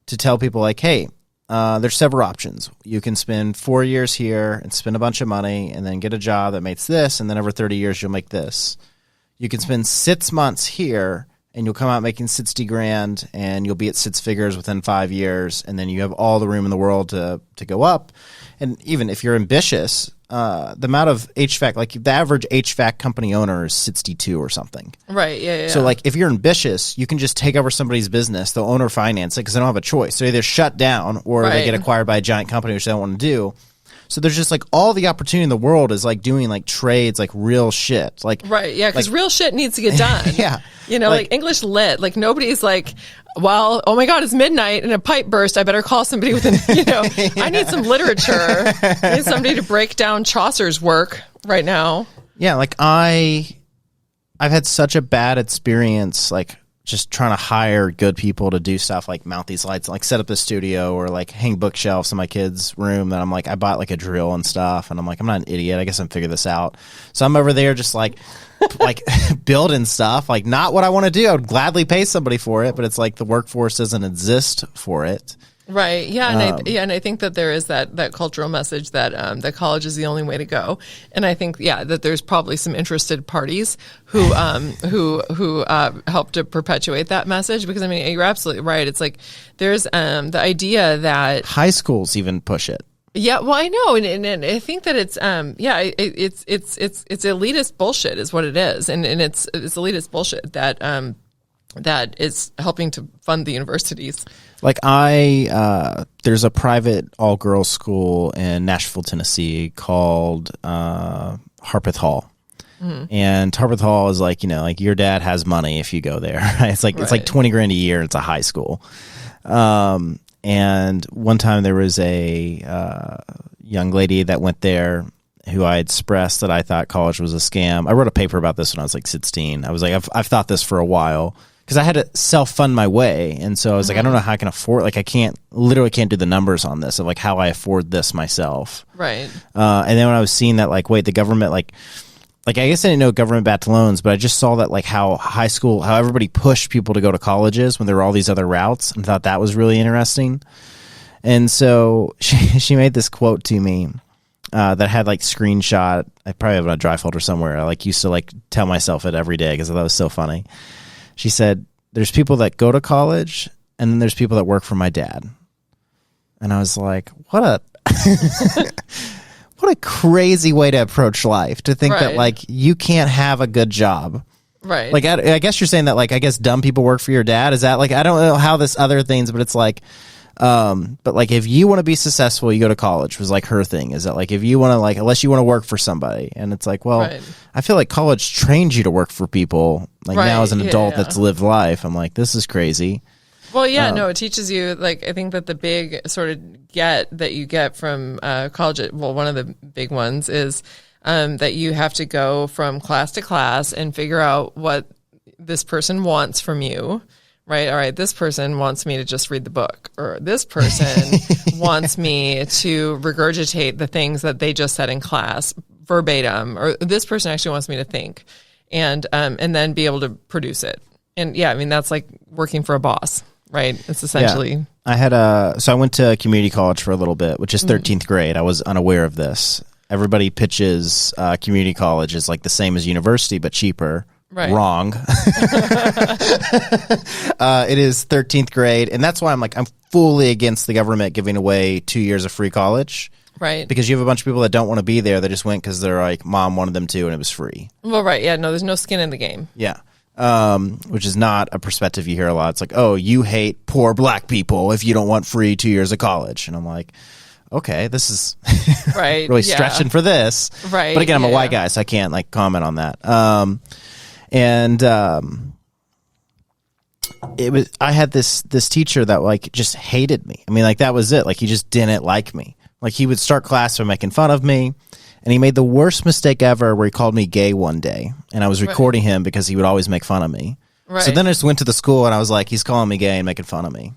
to tell people like, hey, there's several options. You can spend 4 years here and spend a bunch of money and then get a job that makes this, and then over 30 years you'll make this. You can spend 6 months here and you'll come out making 60 grand and you'll be at 6 figures within 5 years, and then you have all the room in the world to go up. And even if you're ambitious, the amount of HVAC, like the average HVAC company owner is 62 or something. Right, yeah. So like if you're ambitious, you can just take over somebody's business. They'll own or finance it because they don't have a choice. So they either shut down or they get acquired by a giant company, which they don't want to do. So there's just like all the opportunity in the world is like doing like trades, like real shit. Like right, yeah, because real shit needs to get done. Yeah. Like English lit, like nobody's like, well, oh my God, it's midnight and a pipe burst. I better call somebody with I need some literature. I need somebody to break down Chaucer's work right now. Yeah, like I've had such a bad experience, like just trying to hire good people to do stuff like mount these lights, like set up the studio or like hang bookshelves in my kid's room, that I'm like, I bought like a drill and stuff, and I'm like, I'm not an idiot. I guess I'm figure this out. So I'm over there just like building stuff, like not what I want to do. I would gladly pay somebody for it, but it's like the workforce doesn't exist for it. Right. Yeah. And I think that there is that cultural message that that college is the only way to go. And I think that there's probably some interested parties who help to perpetuate that message, because I mean you're absolutely right. It's like there's the idea that high schools even push it. Yeah, well, I know, and I think that it's it's elitist bullshit is what it is, and it's elitist bullshit that is helping to fund the universities. Like there's a private all-girls school in Nashville, Tennessee called Harpeth Hall. Mm-hmm. And Harpeth Hall is like, like your dad has money if you go there. Right? It's like 20 grand a year. It's a high school. And one time there was a young lady that went there who I had expressed that I thought college was a scam. I wrote a paper about this when I was like 16. I was like, I've thought this for a while, because I had to self-fund my way. And so I was like, I don't know how I can afford, like I literally can't do the numbers on this of like how I afford this myself. Right. And then when I was seeing that, like, wait, the government, like I guess I didn't know government-backed loans, but I just saw that like how everybody pushed people to go to colleges when there were all these other routes, and thought that was really interesting. And so she made this quote to me that had like screenshot. I probably have it on a dry folder somewhere. I like used to like tell myself it every day because I thought it was so funny. She said, there's people that go to college, and then there's people that work for my dad. And I was like, what a crazy way to approach life, to think that like you can't have a good job. Right. Like I guess you're saying that like I guess dumb people work for your dad. Is that like, I don't know how this other things, but it's like but like if you want to be successful, you go to college, was like her thing. Is that like if you want to, like, unless you want to work for somebody, and it's like, well, I feel like college trains you to work for people. Like now as an adult that's lived life, I'm like, this is crazy. Well, no, it teaches you, like, I think that the big sort of that you get from college, well, one of the big ones is that you have to go from class to class and figure out what this person wants from you. Right. All right. This person wants me to just read the book, or this person wants me to regurgitate the things that they just said in class verbatim, or this person actually wants me to think and then be able to produce it. And I mean, that's like working for a boss, right? It's essentially. Yeah. I went to community college for a little bit, which is 13th grade. I was unaware of this. Everybody pitches community college as like the same as university, but cheaper. Right. Wrong. It is 13th grade, and that's why I'm fully against the government giving away 2 years of free college. Right. Because you have a bunch of people that don't want to be there. They just went because they're like, mom wanted them to and it was free. Well, right. Yeah, no, there's no skin in the game. Yeah. Which is not a perspective you hear a lot. It's like, oh, you hate poor black people if you don't want free 2 years of college. And I'm like, okay, this is right. really stretching for this. Right. But again, I'm a white guy, so I can't like comment on that. I had this teacher that like just hated me. I mean, like that was it. Like he just didn't like me. Like he would start class by making fun of me. And he made the worst mistake ever where he called me gay one day. And I was recording him because he would always make fun of me. Right. So then I just went to the school and I was like, he's calling me gay and making fun of me.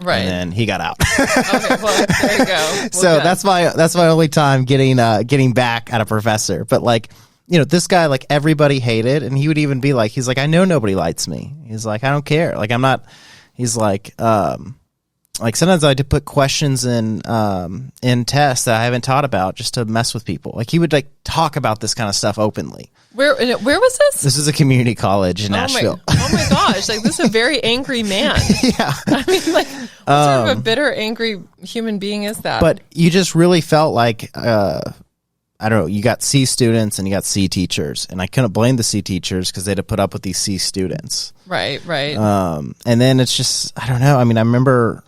Right. And then he got out. Okay, well, there you go. Well, so that's my only time getting back at a professor. But like, you know, this guy, like everybody hated, and he would even be like, he's like, I know nobody likes me. He's like, I don't care. Like I'm not, he's like sometimes I like to put questions in tests that I haven't taught about just to mess with people. Like he would like talk about this kind of stuff openly. Where was this? This is a community college in Nashville. Oh my gosh! Like this is a very angry man. Yeah, I mean, like what sort of a bitter, angry human being is that? But you just really felt like I don't know. You got C students and you got C teachers, and I couldn't blame the C teachers because they had to put up with these C students. Right. And then it's just I don't know. I mean, I remember.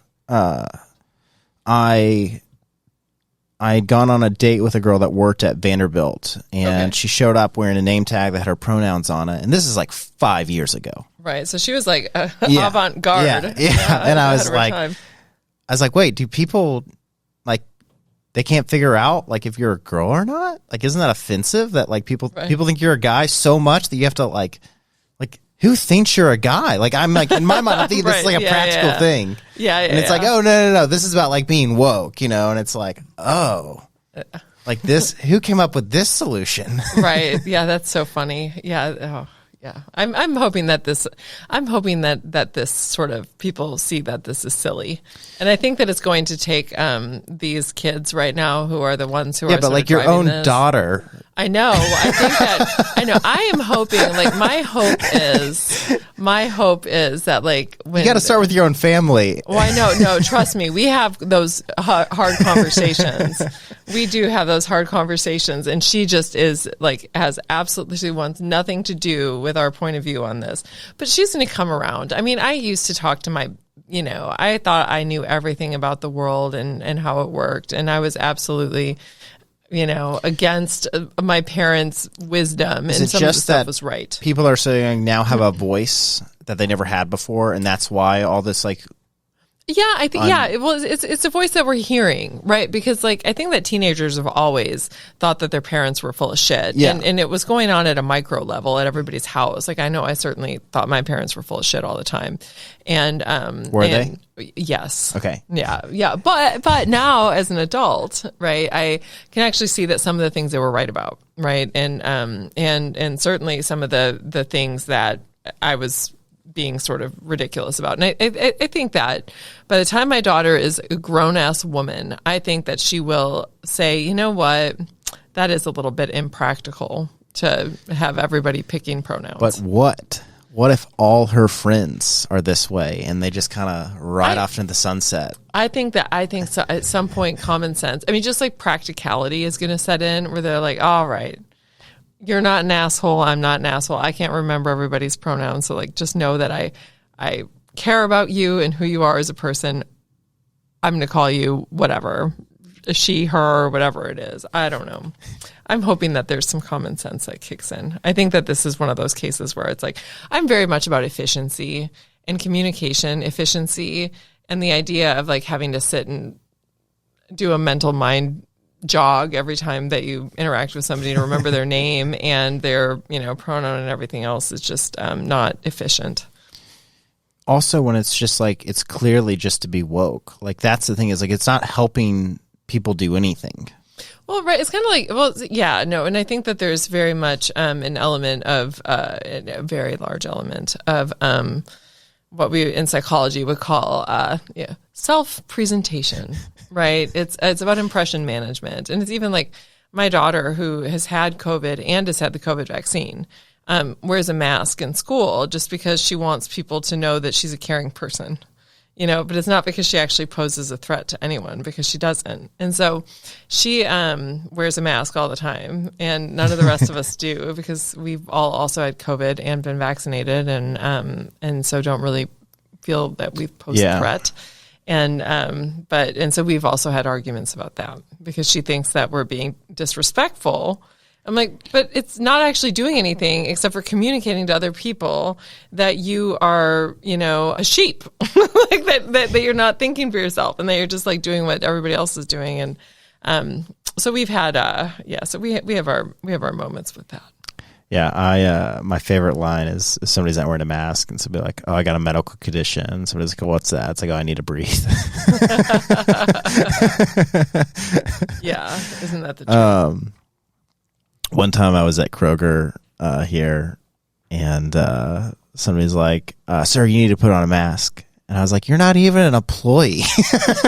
I had gone on a date with a girl that worked at Vanderbilt, and she showed up wearing a name tag that had her pronouns on it. And this is like 5 years ago. Right. So she was like avant-garde. Yeah. And I was like, wait, do people like, they can't figure out like if you're a girl or not? Like, isn't that offensive that like people think you're a guy so much that you have to like, who thinks you're a guy? Like, I'm like, in my mind, I'm thinking this is like a practical thing. Yeah. And it's like, oh, no. This is about like being woke, you know? And it's like, oh, like this, who came up with this solution? Right. Yeah. That's so funny. Yeah. Oh, yeah. I'm hoping that this sort of people see that this is silly. And I think that it's going to take these kids right now who are the ones who are but like your own daughter. I know. I know. I am hoping, like, my hope is that, like, when you got to start with your own family. Well, I know. No, trust me. We have those hard conversations. We do have those hard conversations. And she just is, like, she wants nothing to do with our point of view on this. But she's going to come around. I mean, I used to talk to I thought I knew everything about the world and how it worked. And I was absolutely against my parents' wisdom, and some of the stuff was right. People are saying now have a voice that they never had before, and that's why all this like. Yeah, I think well, it's a voice that we're hearing, right? Because like I think that teenagers have always thought that their parents were full of shit, and it was going on at a micro level at everybody's house. Like I know I certainly thought my parents were full of shit all the time, and were they? Yes. Okay. Yeah. But now as an adult, right, I can actually see that some of the things they were right about, right, and certainly some of the things that I was being sort of ridiculous about. And I think that by the time my daughter is a grown-ass woman, I think that she will say, you know what, that is a little bit impractical to have everybody picking pronouns. But what if all her friends are this way and they just kind of ride off into the sunset? I think so. At some point, common sense. I mean, just like practicality is going to set in where they're like, all right, you're not an asshole. I'm not an asshole. I can't remember everybody's pronouns. So like, just know that I care about you and who you are as a person. I'm going to call you whatever, she, her, whatever it is. I don't know. I'm hoping that there's some common sense that kicks in. I think that this is one of those cases where it's like, I'm very much about efficiency and communication efficiency, and the idea of like having to sit and do a mental mind jog every time that you interact with somebody to remember their name and their pronoun and everything else is just not efficient. Also, when it's just like it's clearly just to be woke, like that's the thing, is like it's not helping people do anything. Well, right. It's kind of like, well, yeah, no. And I think that there's very much an element of a very large element of what we in psychology would call self-presentation. Right. It's about impression management. And it's even like my daughter, who has had COVID and has had the COVID vaccine, wears a mask in school just because she wants people to know that she's a caring person. but it's not because she actually poses a threat to anyone, because she doesn't. And so she wears a mask all the time, and none of the rest of us do, because we've all also had COVID and been vaccinated, and so don't really feel that we've posed a threat. And so we've also had arguments about that, because she thinks that we're being disrespectful. I'm like, but it's not actually doing anything except for communicating to other people that you are, a sheep, like that you're not thinking for yourself, and that you're just like doing what everybody else is doing. And so we've had, so we have our moments with that. Yeah, my favorite line is if somebody's not wearing a mask, and somebody like, "Oh, I got a medical condition." Somebody's like, "What's that?" It's like, "Oh, I need to breathe." Yeah, isn't that the truth? One time I was at Kroger here, and somebody's like, "Sir, you need to put on a mask." And I was like, "You're not even an employee."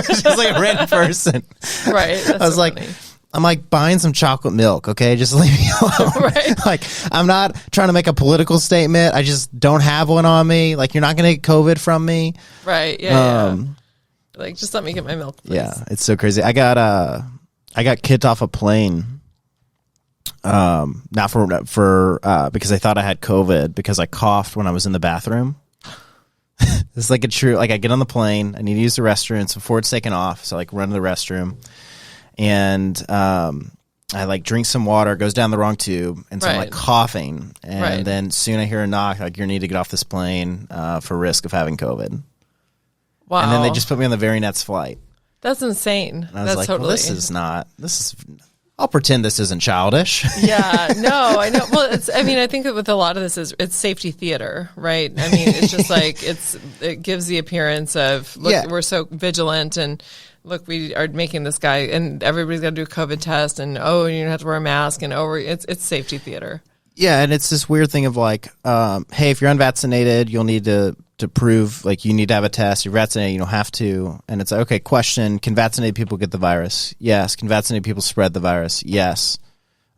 Just like a random person. Right. I was so like, funny. I'm like buying some chocolate milk, okay? Just leave me alone. Right. Like, I'm not trying to make a political statement. I just don't have one on me. Like, you're not going to get COVID from me. Right. Yeah. Like, just let me get my milk, please. Yeah, it's so crazy. I got kicked off a plane. Not for because I thought I had COVID because I coughed when I was in the bathroom. It's like a true, like I get on the plane, I need to use the restroom, so before it's taken off, so I like run to the restroom, and I like drink some water, it goes down the wrong tube, and so I'm like coughing, and then soon I hear a knock, like, you need to get off this plane for risk of having COVID. Wow. And then they just put me on the very next flight. That's insane. And I was like, totally. Well, I'll pretend this isn't childish. Yeah, no, I know. Well, I think with a lot of this it's safety theater, right? I mean, it's just like, it gives the appearance of, look, we're so vigilant, and look, we are making this guy, and everybody's got to do a COVID test, and you don't have to wear a mask, and it's safety theater. Yeah, and it's this weird thing of like, hey, if you're unvaccinated, you'll need to prove, like, you need to have a test. You're vaccinated, you don't have to. And it's like, okay, question, can vaccinated people get the virus? Yes. Can vaccinated people spread the virus? Yes.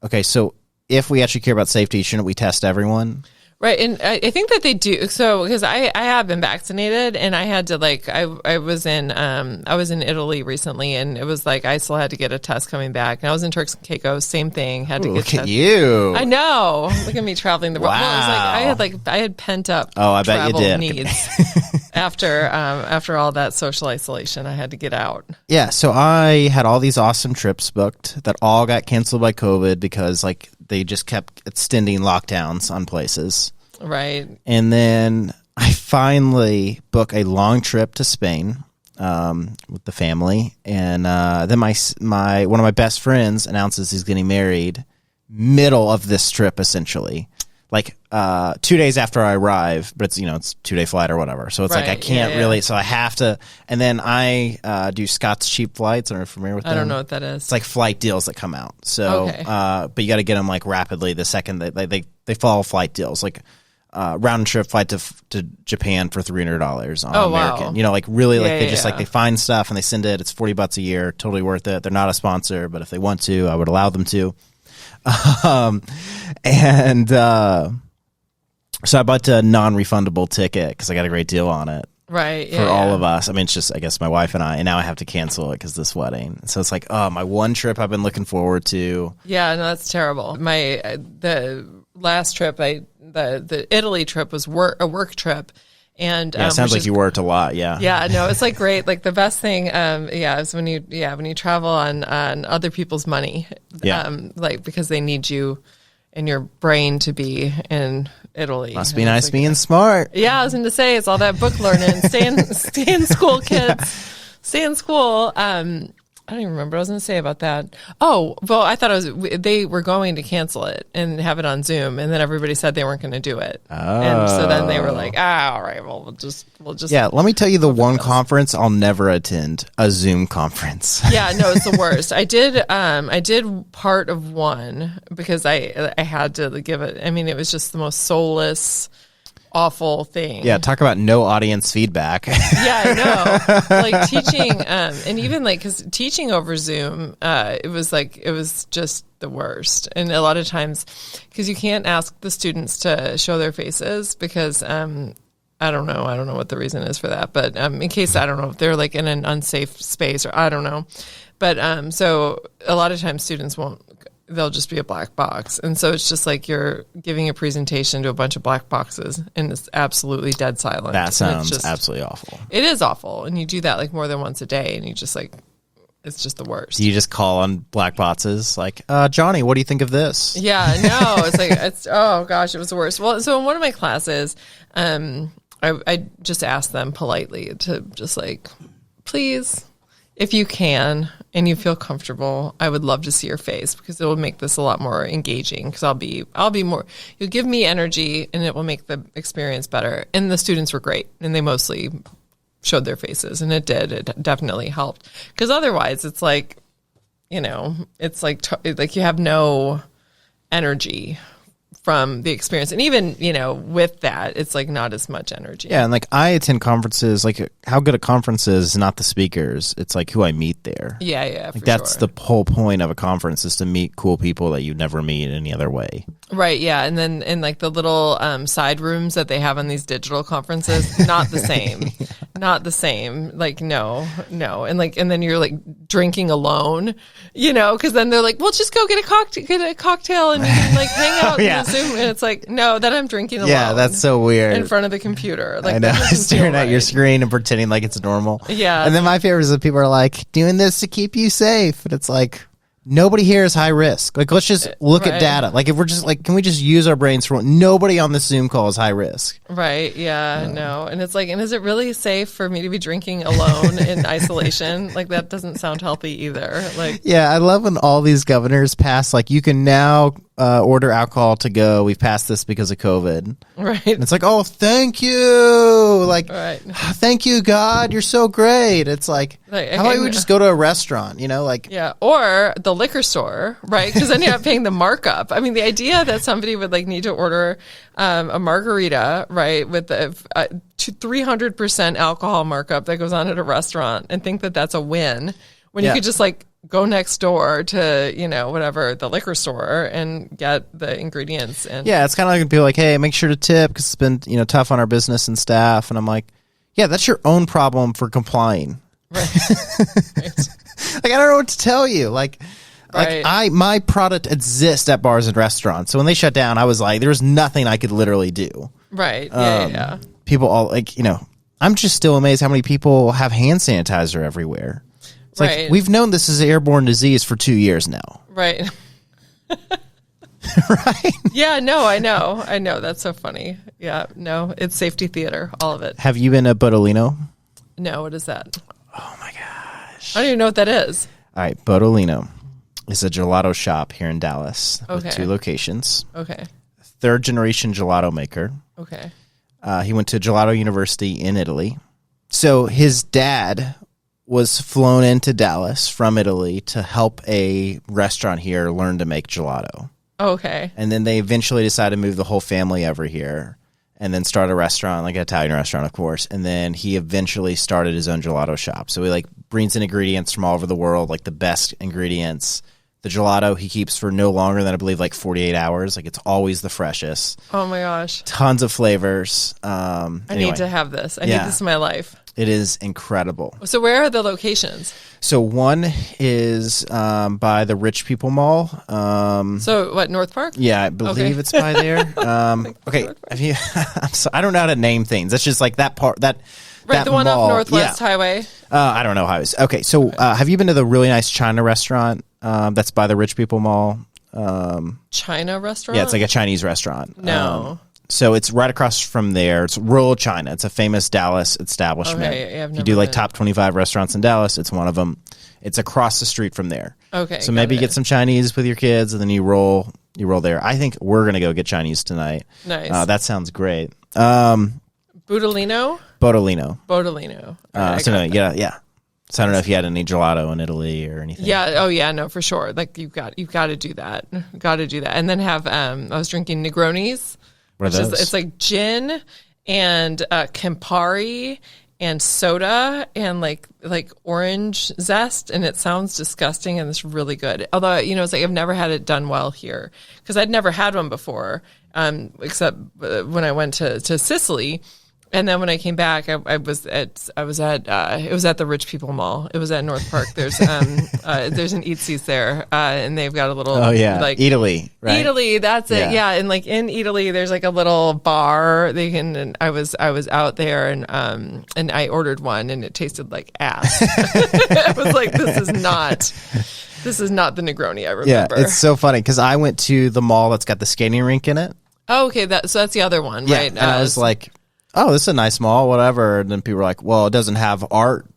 Okay, so if we actually care about safety, shouldn't we test everyone? Right, and I think that they do. So, because I have been vaccinated, and I had to, like, I was in Italy recently, and it was like I still had to get a test coming back. And I was in Turks and Caicos, same thing. Had to get look at you. I know. Look at me traveling the world. Wow. Well, it was like I had pent up. I bet you did. Needs after all that social isolation. I had to get out. Yeah, so I had all these awesome trips booked that all got canceled by COVID because, like, they just kept extending lockdowns on places. Right. And then I finally booked a long trip to Spain with the family. And then my one of my best friends announces he's getting married middle of this trip, essentially. Like 2 days after I arrive, but it's, it's 2-day flight or whatever. So it's like I can't really, so I have to. And then I do Scott's Cheap Flights. I don't know if you're familiar with them. I don't know what that is. It's like flight deals that come out. So, but you got to get them like rapidly the second they follow flight deals. Like round trip flight to Japan for $300 on American. Wow. Like really, like they just like they find stuff and they send it. It's $40 a year, totally worth it. They're not a sponsor, but if they want to, I would allow them to. So I bought a non-refundable ticket because I got a great deal on it. Right. For all of us. I mean, it's just, I guess, my wife and I, and now I have to cancel it because this wedding. So it's like, my one trip I've been looking forward to. Yeah, no, that's terrible. The last trip, the Italy trip was a work trip. And it sounds like you worked a lot. Yeah. Yeah. No, it's like great. Like the best thing, is when you travel on other people's money. Like because they need you and your brain to be in Italy. Must be nice being smart. Yeah, I was going to say it's all that book learning. Stay in school, kids. Stay in school. I don't even remember what I was going to say about that. Oh, well, I thought they were going to cancel it and have it on Zoom, and then everybody said they weren't going to do it. Oh. And so then they were like, all right, well, we'll just. Yeah, let me tell you the one conference I'll never attend, a Zoom conference. Yeah, no, it's the worst. I did part of one because I had to give it. I mean, it was just the most soulless, awful thing. Yeah, talk about no audience feedback. Yeah, I know. Like teaching, and even like, because teaching over Zoom, it was just the worst. And a lot of times, because you can't ask the students to show their faces because I don't know. I don't know what the reason is for that, but in case I don't know if they're like in an unsafe space or I don't know. But so a lot of times students won't. They'll just be a black box, and so it's just like you're giving a presentation to a bunch of black boxes, and it's absolutely dead silent. That sounds absolutely awful. It is awful, and you do that like more than once a day, and you just like. It's just the worst. Do you just call on black boxes like, Johnny, what do you think of this? Yeah, no, it's like, oh gosh, it was the worst. Well, so in one of my classes, I just asked them politely to just like, please, if you can and you feel comfortable, I would love to see your face because it will make this a lot more engaging because I'll be more, you'll give me energy and it will make the experience better. And the students were great and they mostly showed their faces, and it definitely helped because otherwise it's like, it's like you have no energy from the experience, and even with that it's like not as much energy. Yeah, and like I attend conferences, like how good a conference is not the speakers, it's like who I meet there. Yeah, like that's the whole point of a conference is to meet cool people that you'd never meet any other way. Right, yeah, and then in like the little side rooms that they have on these digital conferences, not the same, not the same. Like no, and then you're like drinking alone, because then they're like, well, just go get a cocktail, and you can like hang out in the Zoom, and it's like, no, then I'm drinking alone. Yeah, that's so weird in front of the computer. Like I know, staring at your screen and pretending like it's normal. Yeah, and then my favorite is that people are like doing this to keep you safe, and it's like. Nobody here is high risk. Like, let's just look at data. Like, if we're just like, can we just use our brains for nobody on this Zoom call is high risk. Right. Yeah. No. And it's like, and is it really safe for me to be drinking alone in isolation? Like, that doesn't sound healthy either. Like, yeah, I love when all these governors pass, like, you can now order alcohol to go. We've passed this because of COVID. Right. And it's like, oh, thank you. Like, thank you, God. You're so great. It's like how about we just go to a restaurant, like. Yeah. Or the liquor store, right? Because then you're not paying the markup. I mean, the idea that somebody would like need to order a margarita, right, with the 300% alcohol markup that goes on at a restaurant and think that that's a win when you could just like go next door to, whatever, the liquor store and get the ingredients. And yeah, it's kind of like people like, hey, make sure to tip because it's been, tough on our business and staff. And I'm like, yeah, that's your own problem for complying. Right. Like, I don't know what to tell you. Like my product exists at bars and restaurants. So when they shut down, I was like, there's nothing I could literally do. Right. Yeah. People all like, I'm just still amazed how many people have hand sanitizer everywhere. It's like, we've known this is an airborne disease for 2 years now. Right. Right? Yeah, no, I know. That's so funny. Yeah, no, it's safety theater, all of it. Have you been to Bodolino? No, what is that? Oh my gosh. I don't even know what that is. All right, Bodolino is a gelato shop here in Dallas with 2 locations. Okay. Third generation gelato maker. Okay. He went to Gelato University in Italy. So his dad was flown into Dallas from Italy to help a restaurant here learn to make gelato. Okay. And then they eventually decided to move the whole family over here and then start a restaurant, like an Italian restaurant, of course. And then he eventually started his own gelato shop. So he like brings in ingredients from all over the world, like the best ingredients. The gelato he keeps for no longer than I believe like 48 hours. Like it's always the freshest. Oh my gosh. Tons of flavors. I need to have this. I need this in my life. It is incredible. So where are the locations? So one is by the Rich People Mall. So what, North Park? Yeah, I believe it's by there. Okay, I don't know how to name things. That's just like that part. Right, that the one mall. off Northwest Highway. I don't know how it's. Okay, so have you been to the really nice China restaurant that's by the Rich People Mall? China restaurant? Yeah, it's like a Chinese restaurant. No. So it's right across from there. It's rural China. It's a famous Dallas establishment. Okay, if you do like top 25 restaurants in Dallas, it's one of them. It's across the street from there. Okay. So maybe get some Chinese with your kids, and then you roll there. I think we're gonna go get Chinese tonight. Nice. That sounds great. Bodolino. So no, yeah. So I don't know if you had any gelato in Italy or anything. Yeah. Oh yeah. No, for sure. Like you've got to do that. Got to do that, and then have. I was drinking Negronis. What are those? It's like gin and Campari and soda and like orange zest, and it sounds disgusting and it's really good. Although it's like I've never had it done well here because I'd never had one before, except when I went to Sicily. And then when I came back, I was at it was at the Rich People Mall. It was at North Park. There's an Eatsies there, and they've got a little Italy, right? Italy, that's it. Yeah, and like in Italy, there's like a little bar they can. And I was out there, and I ordered one, and it tasted like ass. I was like, this is not the Negroni I remember. Yeah, it's so funny because I went to the mall that's got the skating rink in it. Oh, okay, so that's the other one, right? And I was like, oh, this is a nice mall, whatever. And then people were like, well, it doesn't have art,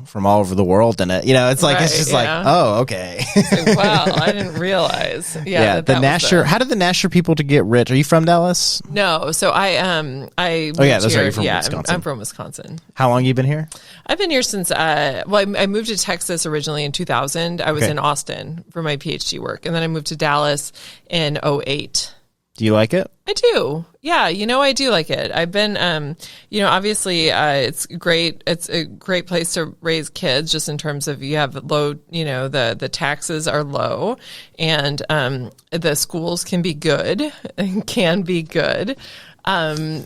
from all over the world in it. It's like, it's just like, oh, okay. Like, wow, I didn't realize. Yeah. The Nasher, how did the Nasher people to get rich? Are you from Dallas? No. So I moved that's right. You're from Wisconsin. I'm from Wisconsin. How long have you been here? I've been here since, I moved to Texas originally in 2000. I was in Austin for my PhD work. And then I moved to Dallas in 2008. Do you like it? I do. Yeah, I do like it. I've been, obviously, it's great. It's a great place to raise kids just in terms of you have low, the taxes are low and the schools can be good and can be good. So I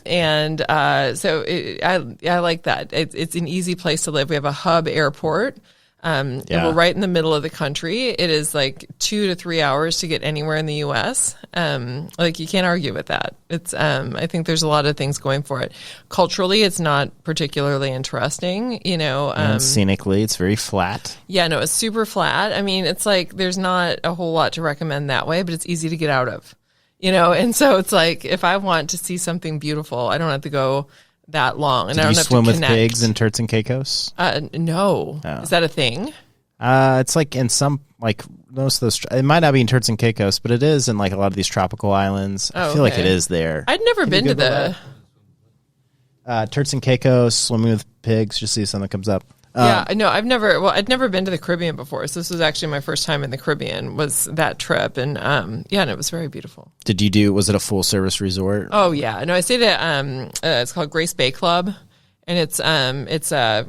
like that. It's an easy place to live. We have a hub airport. And we're right in the middle of the country. It is like 2 to 3 hours to get anywhere in the U.S. You can't argue with that. It's I think there's a lot of things going for it. Culturally, it's not particularly interesting. And scenically, it's very flat. Yeah, no, it's super flat. I mean, it's like there's not a whole lot to recommend that way, but it's easy to get out of. And so it's like if I want to see something beautiful, I don't have to go that long, and I don't have to connect. Did you swim with pigs in Turks and Caicos? No. Oh. Is that a thing? It's like in some, like most of those, it might not be in Turks and Caicos, but it is in like a lot of these tropical islands. I feel like it is there. I'd never been to the Turks and Caicos, swimming with pigs, just see if something comes up. I'd never been to the Caribbean before. So this was actually my first time in the Caribbean was that trip. And, and it was very beautiful. Was it a full service resort? Oh yeah. No, I stayed at, it's called Grace Bay Club and it's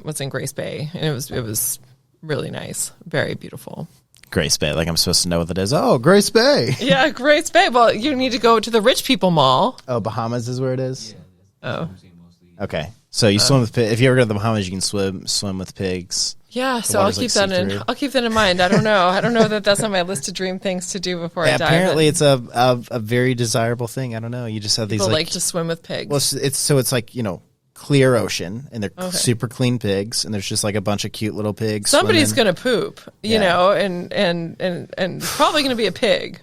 what's in Grace Bay. And it was really nice. Very beautiful. Grace Bay. Like I'm supposed to know what it is. Oh, Grace Bay. Yeah. Grace Bay. Well, you need to go to the Rich People Mall. Oh, Bahamas is where it is. Yeah, okay. So you swim with pigs. If you ever go to the Bahamas, you can swim with pigs. Yeah, so I'll keep that in. I'll keep that in mind. I don't know that that's on my list of dream things to do before I die. Apparently, it's a very desirable thing. I don't know. You just have these people like to swim with pigs. Well, it's like clear ocean, and they're super clean pigs, and there's just like a bunch of cute little pigs. Somebody's gonna poop, and probably gonna be a pig.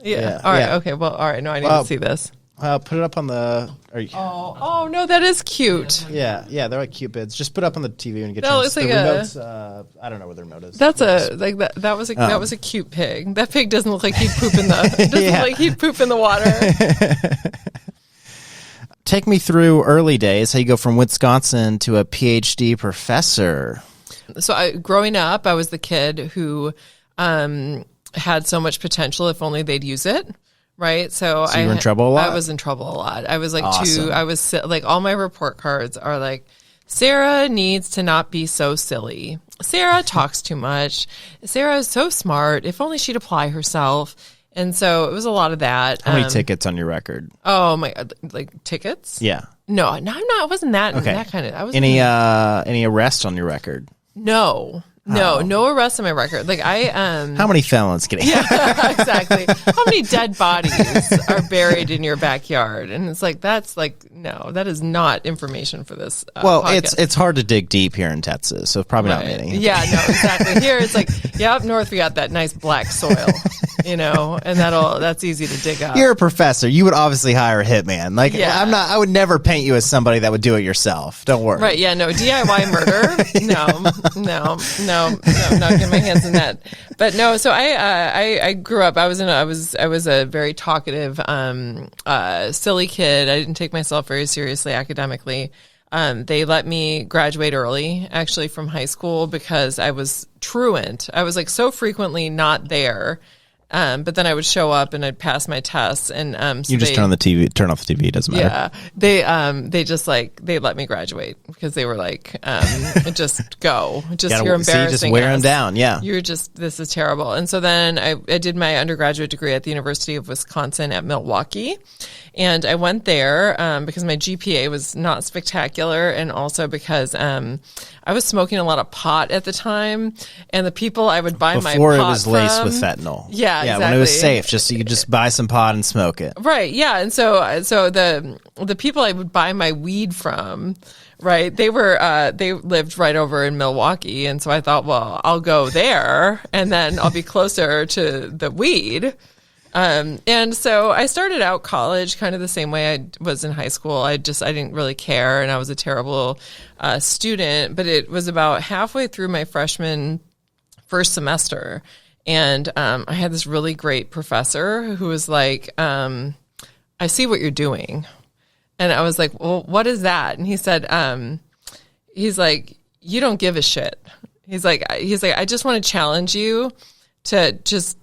Yeah. All right. Okay. Well. All right. No, I need to see this. Put it up on the. Oh no, that is cute. Yeah, they're like cute bids. Just put it up on the TV when you get that looks like remote's, I don't know where the remote is. That's that was a cute pig. That pig doesn't look like he'd poop in the water. Take me through early days. How you go from Wisconsin to a PhD professor. So growing up, I was the kid who had so much potential. If only they'd use it. Right. So you were in trouble a lot? I was in trouble a lot. I was like awesome. all my report cards are like, Sarah needs to not be so silly. Sarah talks too much. Sarah is so smart. If only she'd apply herself. And so it was a lot of that. How many tickets on your record? Oh my God. Like tickets? Yeah. No, I'm not. I wasn't that kind of, I was any arrests on your record? No. No arrests on my record. Like how many felons can Yeah, exactly. How many dead bodies are buried in your backyard? And it's like no, that is not information for this. Podcast. It's hard to dig deep here in Texas, so probably not many. Yeah, no, exactly. Here it's like up north we got that nice black soil, and that's easy to dig up. You're a professor. You would obviously hire a hitman. Like I would never paint you as somebody that would do it yourself. Don't worry. Right? Yeah. No DIY murder. No. I'm not getting my hands in that. But no, so I grew up. I was a very talkative, silly kid. I didn't take myself very seriously academically. They let me graduate early, actually, from high school because I was truant. I was like so frequently not there But then I would show up and I'd pass my tests, and so you just turn off the TV. It doesn't matter. Yeah, they just they let me graduate because they were like, just go, you're embarrassing. Just wear them down. Yeah, this is terrible. And so then I did my undergraduate degree at the University of Wisconsin at Milwaukee, and I went there because my GPA was not spectacular, and also because I was smoking a lot of pot at the time, and the people I would buy my pot before it was laced with fentanyl. Yeah, exactly. When it was safe, you could just buy some pot and smoke it. Right. Yeah. And so the people I would buy my weed from, right, they lived right over in Milwaukee, and so I thought, well, I'll go there, and then I'll be closer to the weed. And so I started out college kind of the same way I was in high school. I didn't really care, and I was a terrible student, but it was about halfway through my freshman first semester, and I had this really great professor who was like, I see what you're doing. And I was like, well, what is that? And he said, he's like, you don't give a shit. He's like, I just want to challenge you to just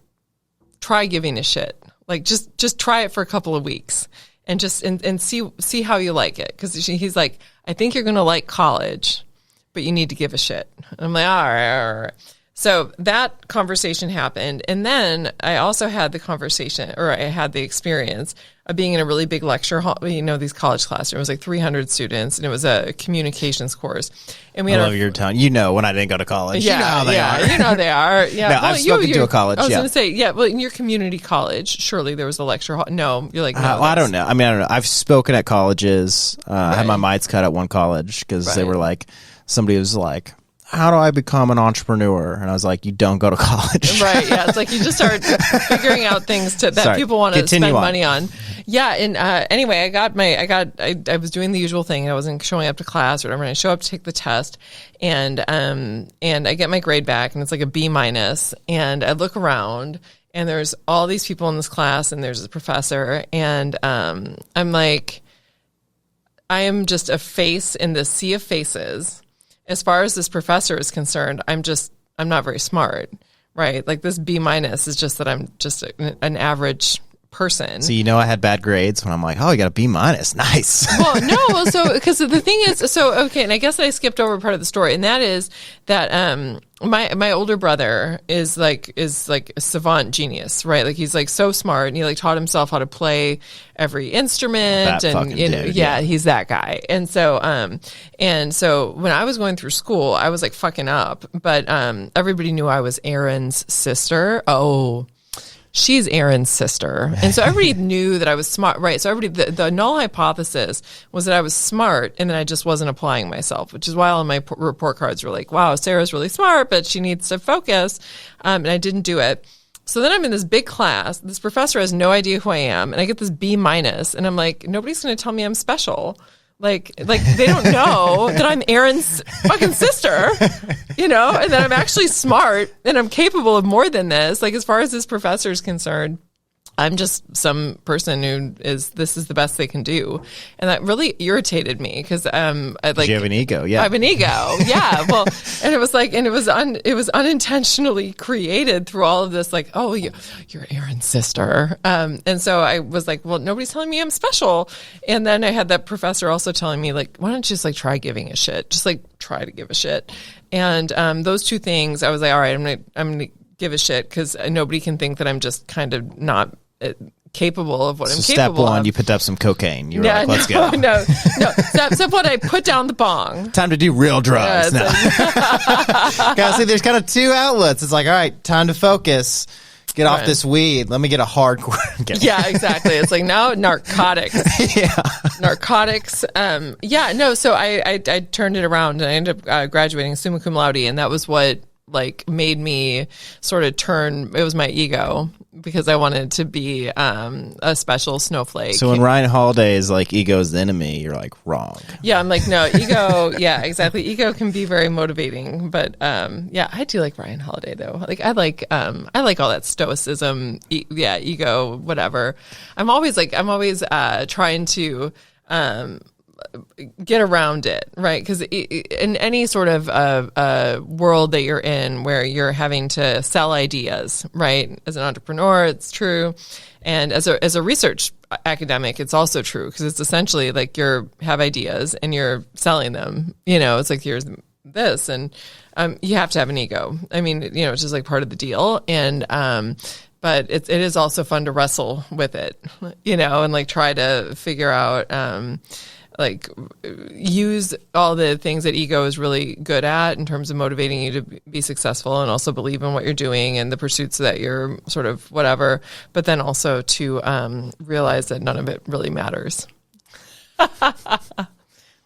try giving a shit. Like, just try it for a couple of weeks and and see how you like it. Because he's like, I think you're going to like college, but you need to give a shit. And I'm like, all right. So that conversation happened. And then I also had the experience of being in a really big lecture hall, these college classrooms. It was like 300 students, and it was a communications course. And we had your town. When I didn't go to college. Yeah, you know how they are. You know they are. Yeah. No, I've spoken to a college. I was going to say, well, in your community college, surely there was a lecture hall. No, you're like, no. I don't know. I don't know. I've spoken at colleges. I had my mites cut at one college because they were like, somebody was like, how do I become an entrepreneur? And I was like, you don't go to college. Right. Yeah. It's like you just start figuring out things that people want to spend money on. Yeah. And anyway, I was doing the usual thing. I wasn't showing up to class or whatever. And I show up to take the test, and I get my grade back, and it's like a B-. And I look around, and there's all these people in this class, and there's a professor, and I'm like, I am just a face in this sea of faces. As far as this professor is concerned, I'm not very smart, right? Like, this B- is just that I'm just an average person. So I had bad grades when I'm like, oh, you got a B-. Nice. Well, no, because the thing is, okay, and I guess I skipped over part of the story, and that is that my older brother is like a savant genius, right? Like, he's like so smart, and he like taught himself how to play every instrument, he's that guy. And so when I was going through school, I was like fucking up, but everybody knew I was Aaron's sister. Oh, she's Aaron's sister. And so everybody knew that I was smart, right? So the null hypothesis was that I was smart, and then I just wasn't applying myself, which is why all my report cards were like, wow, Sarah's really smart, but she needs to focus. And I didn't do it. So then I'm in this big class. This professor has no idea who I am, and I get this B-. And I'm like, nobody's going to tell me I'm special. Like they don't know that I'm Aaron's fucking sister, and that I'm actually smart and I'm capable of more than this. Like, as far as this professor is concerned, I'm just some person this is the best they can do. And that really irritated me because you have an ego. Yeah. I have an ego. Yeah. Well, and it was unintentionally created through all of this, like, oh, you're Aaron's sister. And so I was like, well, nobody's telling me I'm special. And then I had that professor also telling me, like, why don't you just like try giving a shit? Just like try to give a shit. And those two things, I was like, all right, I'm gonna give a shit because nobody can think that I'm just kind of not capable of what I'm capable of. Step one, you picked up some cocaine. You were like, let's go. No. Step one, I put down the bong. Time to do real drugs. Guys, see, there's kind of two outlets. It's like, all right, time to focus. Get off this weed. Let me get a hardcore. Yeah, exactly. It's like, now narcotics. Narcotics. So I turned it around, and I ended up graduating summa cum laude, and that was what like made me sort of turn. It was my ego, because I wanted to be a special snowflake. So when Ryan Holiday is like, ego's the enemy, you're like, wrong. Yeah, I'm like, no, ego. Yeah, exactly. Ego can be very motivating, but I do like Ryan Holiday though. Like, I like all that stoicism. Ego, whatever. I'm always trying to get around it, right? Because in any sort of world that you're in where you're having to sell ideas, right? As an entrepreneur, it's true. And as a research academic, it's also true because it's essentially like you have ideas and you're selling them. It's like, here's this. And you have to have an ego. I mean, it's just like part of the deal. And but it is also fun to wrestle with it, and like try to figure out like use all the things that ego is really good at in terms of motivating you to be successful and also believe in what you're doing and the pursuits that you're sort of whatever, but then also to realize that none of it really matters.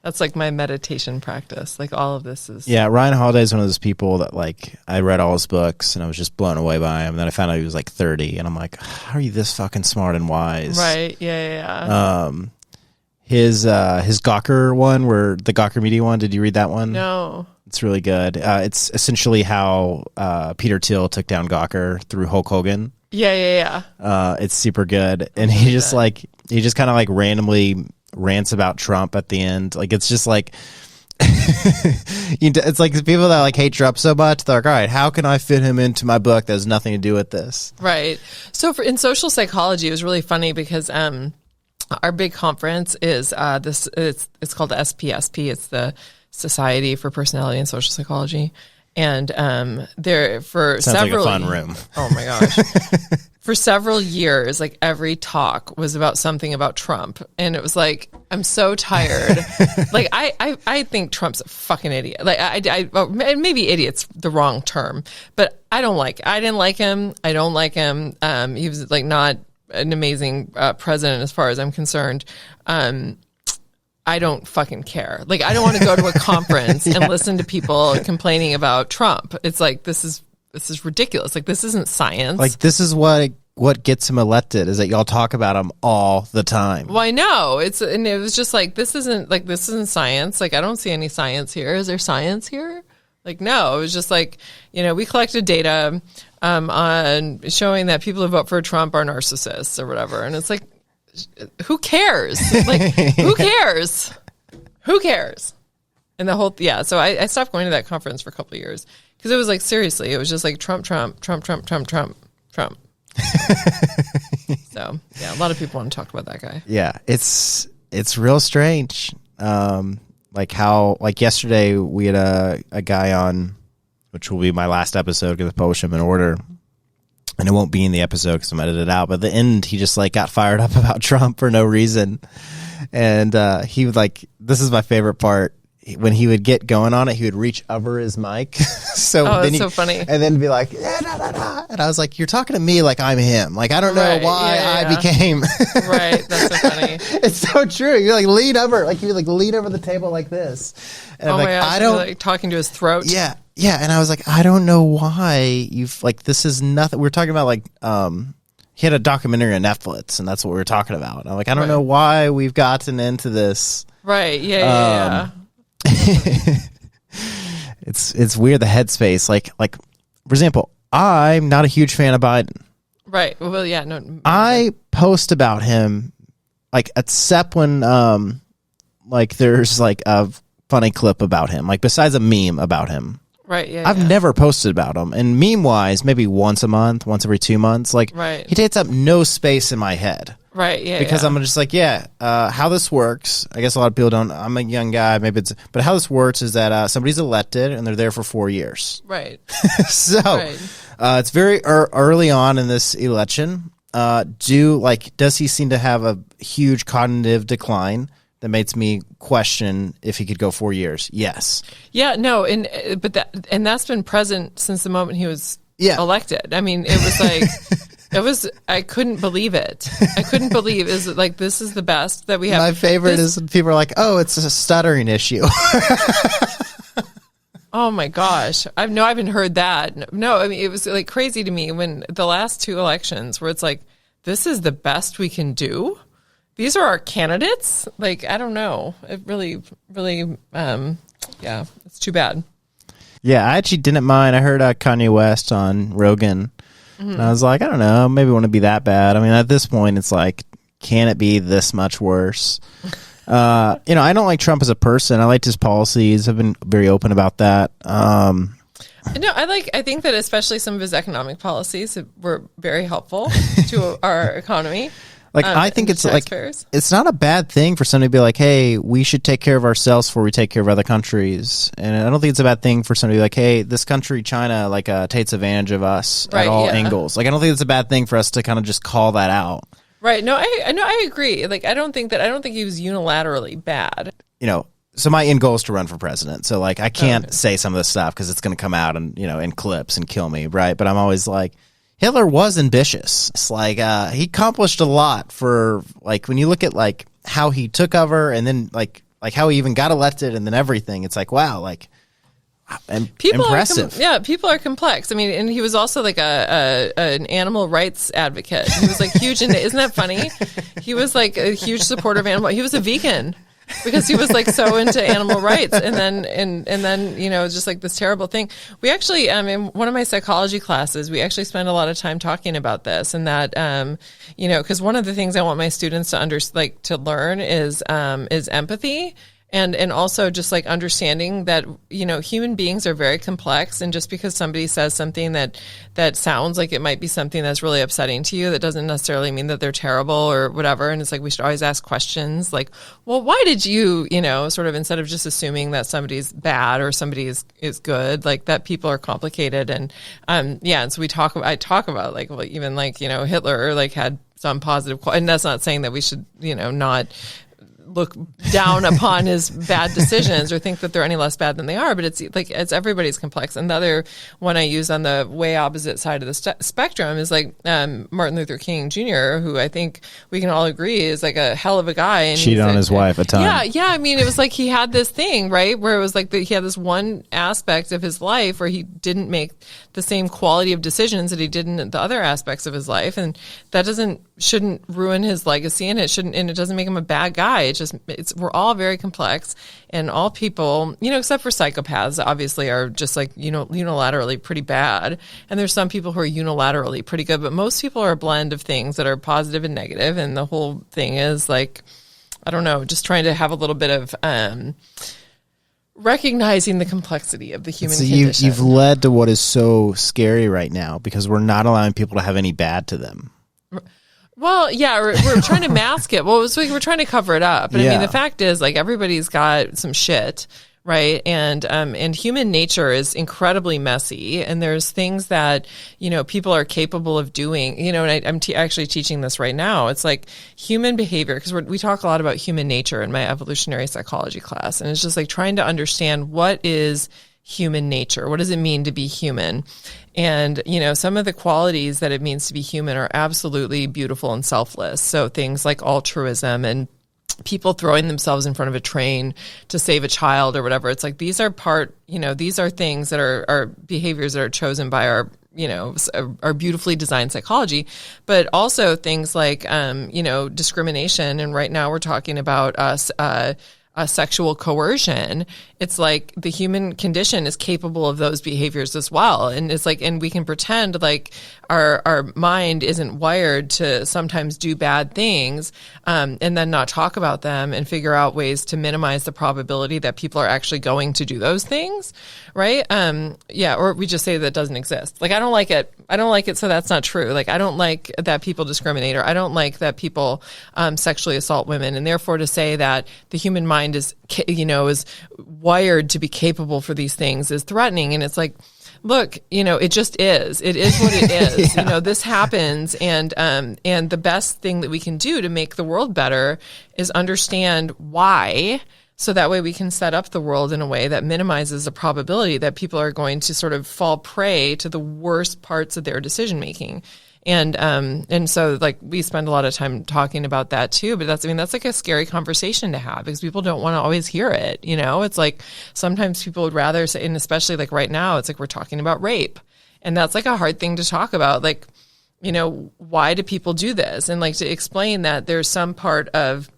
That's like my meditation practice. Like all of this is. Yeah, Ryan Holiday is one of those people that like I read all his books and I was just blown away by him. And then I found out he was like 30 and I'm like, how are you this fucking smart and wise? Right. Yeah. His Gawker one, where the Gawker Media one, did you read that one? No. It's really good. It's essentially how Peter Thiel took down Gawker through Hulk Hogan. Yeah. It's super good. And he just kind of like randomly rants about Trump at the end. Like it's just like it's like people that like hate Trump so much, they're like, all right, how can I fit him into my book that has nothing to do with this? Right. So in social psychology, it was really funny because our big conference is it's called the SPSP. It's the Society for Personality and Social Psychology. And there for Sounds several like a fun room. Oh my gosh. For several years, like every talk was about something about Trump. And it was like, I'm so tired. Like I think Trump's a fucking idiot. Like well, maybe idiot's the wrong term, but I didn't like him. I don't like him. He was like not an amazing president as far as I'm concerned. I don't fucking care. Like, I don't want to go to a conference and listen to people complaining about Trump. It's like, this is ridiculous. Like, this isn't science. Like, this is what gets him elected, is that y'all talk about him all the time. Well, I know. And it was just like, this isn't science. Like, I don't see any science here. Is there science here? Like, no. It was just like, we collected data on showing that people who vote for Trump are narcissists or whatever. And it's like, who cares? Like, who cares? Who cares? And the whole, so I stopped going to that conference for a couple of years because it was like, seriously, it was just like Trump. So, yeah, a lot of people want to talk about that guy. Yeah, it's real strange. Like how, like yesterday we had a guy on, which will be my last episode because I publish them in order. And it won't be in the episode because I'm edited out. But at the end, he just like got fired up about Trump for no reason. And he would like, this is my favorite part. When he would get going on it, he would reach over his mic. So that's so funny. And then be like, and I was like, you're talking to me like I'm him. Like, I don't know why I became. Right. That's so funny. It's so true. You like lean over, like you like lean over the table like this. And I'm like, gosh, I don't like talking to his throat. Yeah. Yeah, and I was like, I don't know why you've like this is nothing. We were talking about like he had a documentary on Netflix, and that's what we were talking about. And I'm like, I don't know why we've gotten into this. Right? Yeah. It's weird the headspace. Like for example, I'm not a huge fan of Biden. Right. Well, yeah. No. I post about him like except when like there's like a funny clip about him, like besides a meme about him. Right, yeah. I've never posted about him. And meme-wise, maybe once a month, once every 2 months. Like, he takes up no space in my head. Right, yeah. Because I'm just like, how this works, I guess a lot of people don't, I'm a young guy, but how this works is that somebody's elected and they're there for 4 years. Right. So, it's very early on in this election. Does he seem to have a huge cognitive decline that makes me question if he could go 4 years? Yes. Yeah, no, but that's been present since the moment he was elected. I mean, it was like I couldn't believe it. I couldn't believe is like this is the best that we have. My favorite is people are like, "Oh, it's a stuttering issue." Oh my gosh. I haven't heard that. No, I mean it was like crazy to me when the last 2 elections where it's like this is the best we can do. These are our candidates? Like, I don't know. It really, it's too bad. Yeah, I actually didn't mind. I heard Kanye West on Rogan, and I was like, I don't know, maybe it wouldn't be that bad. I mean, at this point, it's like, can it be this much worse? I don't like Trump as a person. I liked his policies. I've been very open about that. No, I think that especially some of his economic policies were very helpful to our economy. I think it's it's not a bad thing for somebody to be like, hey, we should take care of ourselves before we take care of other countries. And I don't think it's a bad thing for somebody to be like, hey, this country, China, takes advantage of us at all angles. I don't think it's a bad thing for us to kind of just call that out. Right. No, I agree. I don't think he was unilaterally bad. So my end goal is to run for president. So I can't say some of this stuff because it's going to come out and in clips and kill me, right? But I'm always like, Hitler was ambitious. It's he accomplished a lot for when you look at how he took over and then how he even got elected and then everything. It's wow, impressive. People are complex. I mean, and he was also an animal rights advocate. He was huge into. Isn't that funny? He was a huge supporter of animal. He was a vegan. Because he was so into animal rights, and then just this terrible thing. We actually in one of my psychology classes, we actually spend a lot of time talking about this, and that because one of the things I want my students to to learn is empathy. And also just understanding that, human beings are very complex. And just because somebody says something that sounds like it might be something that's really upsetting to you, that doesn't necessarily mean that they're terrible or whatever. And it's we should always ask questions well, why did you, sort of instead of just assuming that somebody's bad or somebody is good, that people are complicated. And, and so I talk about even Hitler had some positive, and that's not saying that we should, not look down upon his bad decisions or think that they're any less bad than they are, but it's everybody's complex. And the other one I use on the way opposite side of the spectrum is Martin Luther King Jr., who I think we can all agree is a hell of a guy. And cheated on his wife a ton. Yeah. I mean, it was he had this thing, right, where it was he had this one aspect of his life where he didn't make the same quality of decisions that he did in the other aspects of his life, and that shouldn't ruin his legacy, and it doesn't make him a bad guy. We're all very complex, and all people, except for psychopaths, obviously are just unilaterally pretty bad. And there's some people who are unilaterally pretty good, but most people are a blend of things that are positive and negative. And the whole thing is I don't know, just trying to have a little bit of, recognizing the complexity of the human condition. You've led to what is so scary right now because we're not allowing people to have any bad to them. Well, yeah, we're trying to mask it. Well, we're trying to cover it up. But I mean, the fact is, everybody's got some shit, right? And human nature is incredibly messy. And there's things that, people are capable of doing, and I'm actually teaching this right now. It's human behavior, because we talk a lot about human nature in my evolutionary psychology class. And it's just trying to understand what is human nature. What does it mean to be human? And, some of the qualities that it means to be human are absolutely beautiful and selfless. So things like altruism and people throwing themselves in front of a train to save a child or whatever. It's these are these are things that are behaviors that are chosen by our beautifully designed psychology, but also things like, discrimination. And right now we're talking about sexual coercion. It's the human condition is capable of those behaviors as well. And it's and we can pretend our mind isn't wired to sometimes do bad things, and then not talk about them and figure out ways to minimize the probability that people are actually going to do those things. Right. Or we just say that doesn't exist. I don't like it. I don't like it. So that's not true. I don't like that people discriminate, or I don't like that people, sexually assault women. And therefore to say that the human mind is wired to be capable for these things is threatening. And it's look, it just is. It is what it is. This happens, and the best thing that we can do to make the world better is understand why. So that way we can set up the world in a way that minimizes the probability that people are going to sort of fall prey to the worst parts of their decision making. And so we spend a lot of time talking about that too, but that's a scary conversation to have because people don't want to always hear it. It's sometimes people would rather say, and especially right now, it's we're talking about rape, and that's a hard thing to talk about. Why do people do this? And to explain that there's some part of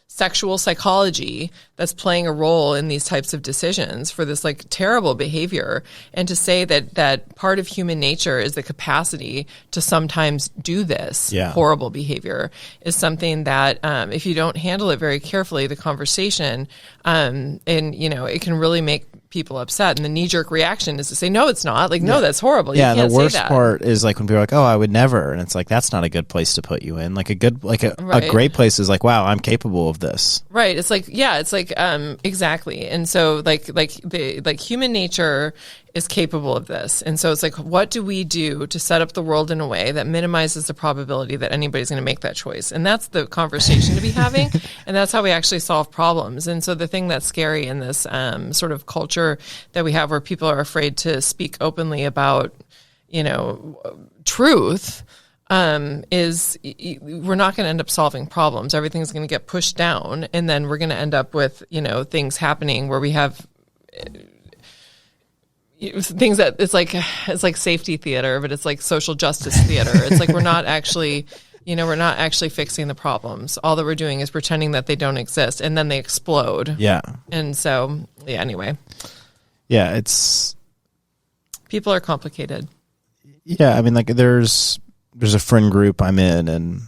sexual psychology that's playing a role in these types of decisions for this like terrible behavior. And to say that part of human nature is the capacity to sometimes do this horrible behavior is something that if you don't handle it very carefully, the conversation, and it can really make people upset, and the knee-jerk reaction is to say, no, it's not. Like, no, that's horrible. You can't the worst say that. part is like when people are like, oh, I would never, and it's like, that's not a good place to put you in. Like a great place is like, wow, I'm capable of this. Right. It's like, exactly. And so like human nature is capable of this. And so it's like, what do we do to set up the world in a way that minimizes the probability that anybody's going to make that choice? And that's the conversation to be having. And that's how we actually solve problems. And so the thing that's scary in this sort of culture that we have where people are afraid to speak openly about, truth, is we're not going to end up solving problems. Everything's going to get pushed down. And then we're going to end up with, things happening where we have things that it's like safety theater, but it's like social justice theater. It's like we're not actually fixing the problems. All that we're doing is pretending that they don't exist, and then they explode. Yeah. And so, anyway. Yeah, it's... People are complicated. Yeah, I mean, like, there's a friend group I'm in, and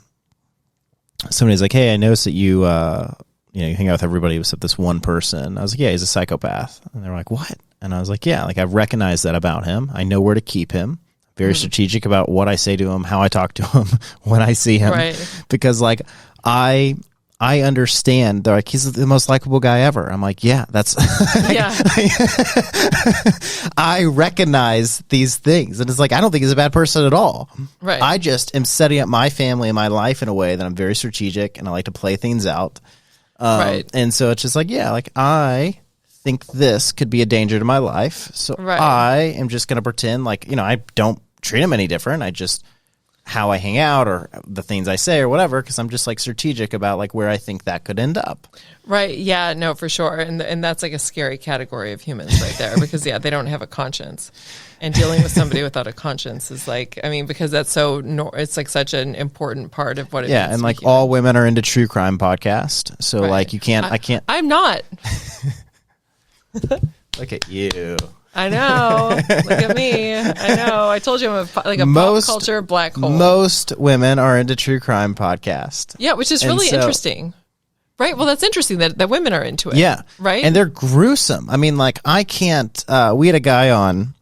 somebody's like, hey, I noticed that you hang out with everybody except this one person. I was like, yeah, he's a psychopath. And they're like, what? And I was like, yeah, like I've recognized that about him. I know where to keep him. Very strategic about what I say to him, how I talk to him when I see him. Right. Because like I understand. They're like, he's the most likable guy ever. I'm like, yeah, that's I recognize these things. And it's like, I don't think he's a bad person at all. Right. I just am setting up my family and my life in a way that I'm very strategic and I like to play things out. Right. And so it's just like, yeah, like I think this could be a danger to my life. So I am just going to pretend like, I don't treat him any different. I just, how I hang out or the things I say or whatever, because I'm just like strategic about like where I think that could end up. Right. Yeah, no, for sure. And that's like a scary category of humans right there because, they don't have a conscience. And dealing with somebody without a conscience is like, I mean, because that's it's like such an important part of what it means. And like all women are into true crime podcast. So like you can't, I can't. I'm not. Look at you. I know. Look at me. I know. I told you I'm pop culture black hole. Most women are into true crime podcast. Yeah, which is really interesting. Right? Well, that's interesting that women are into it. Yeah. Right? And they're gruesome. I mean, like, I can't... we had a guy on,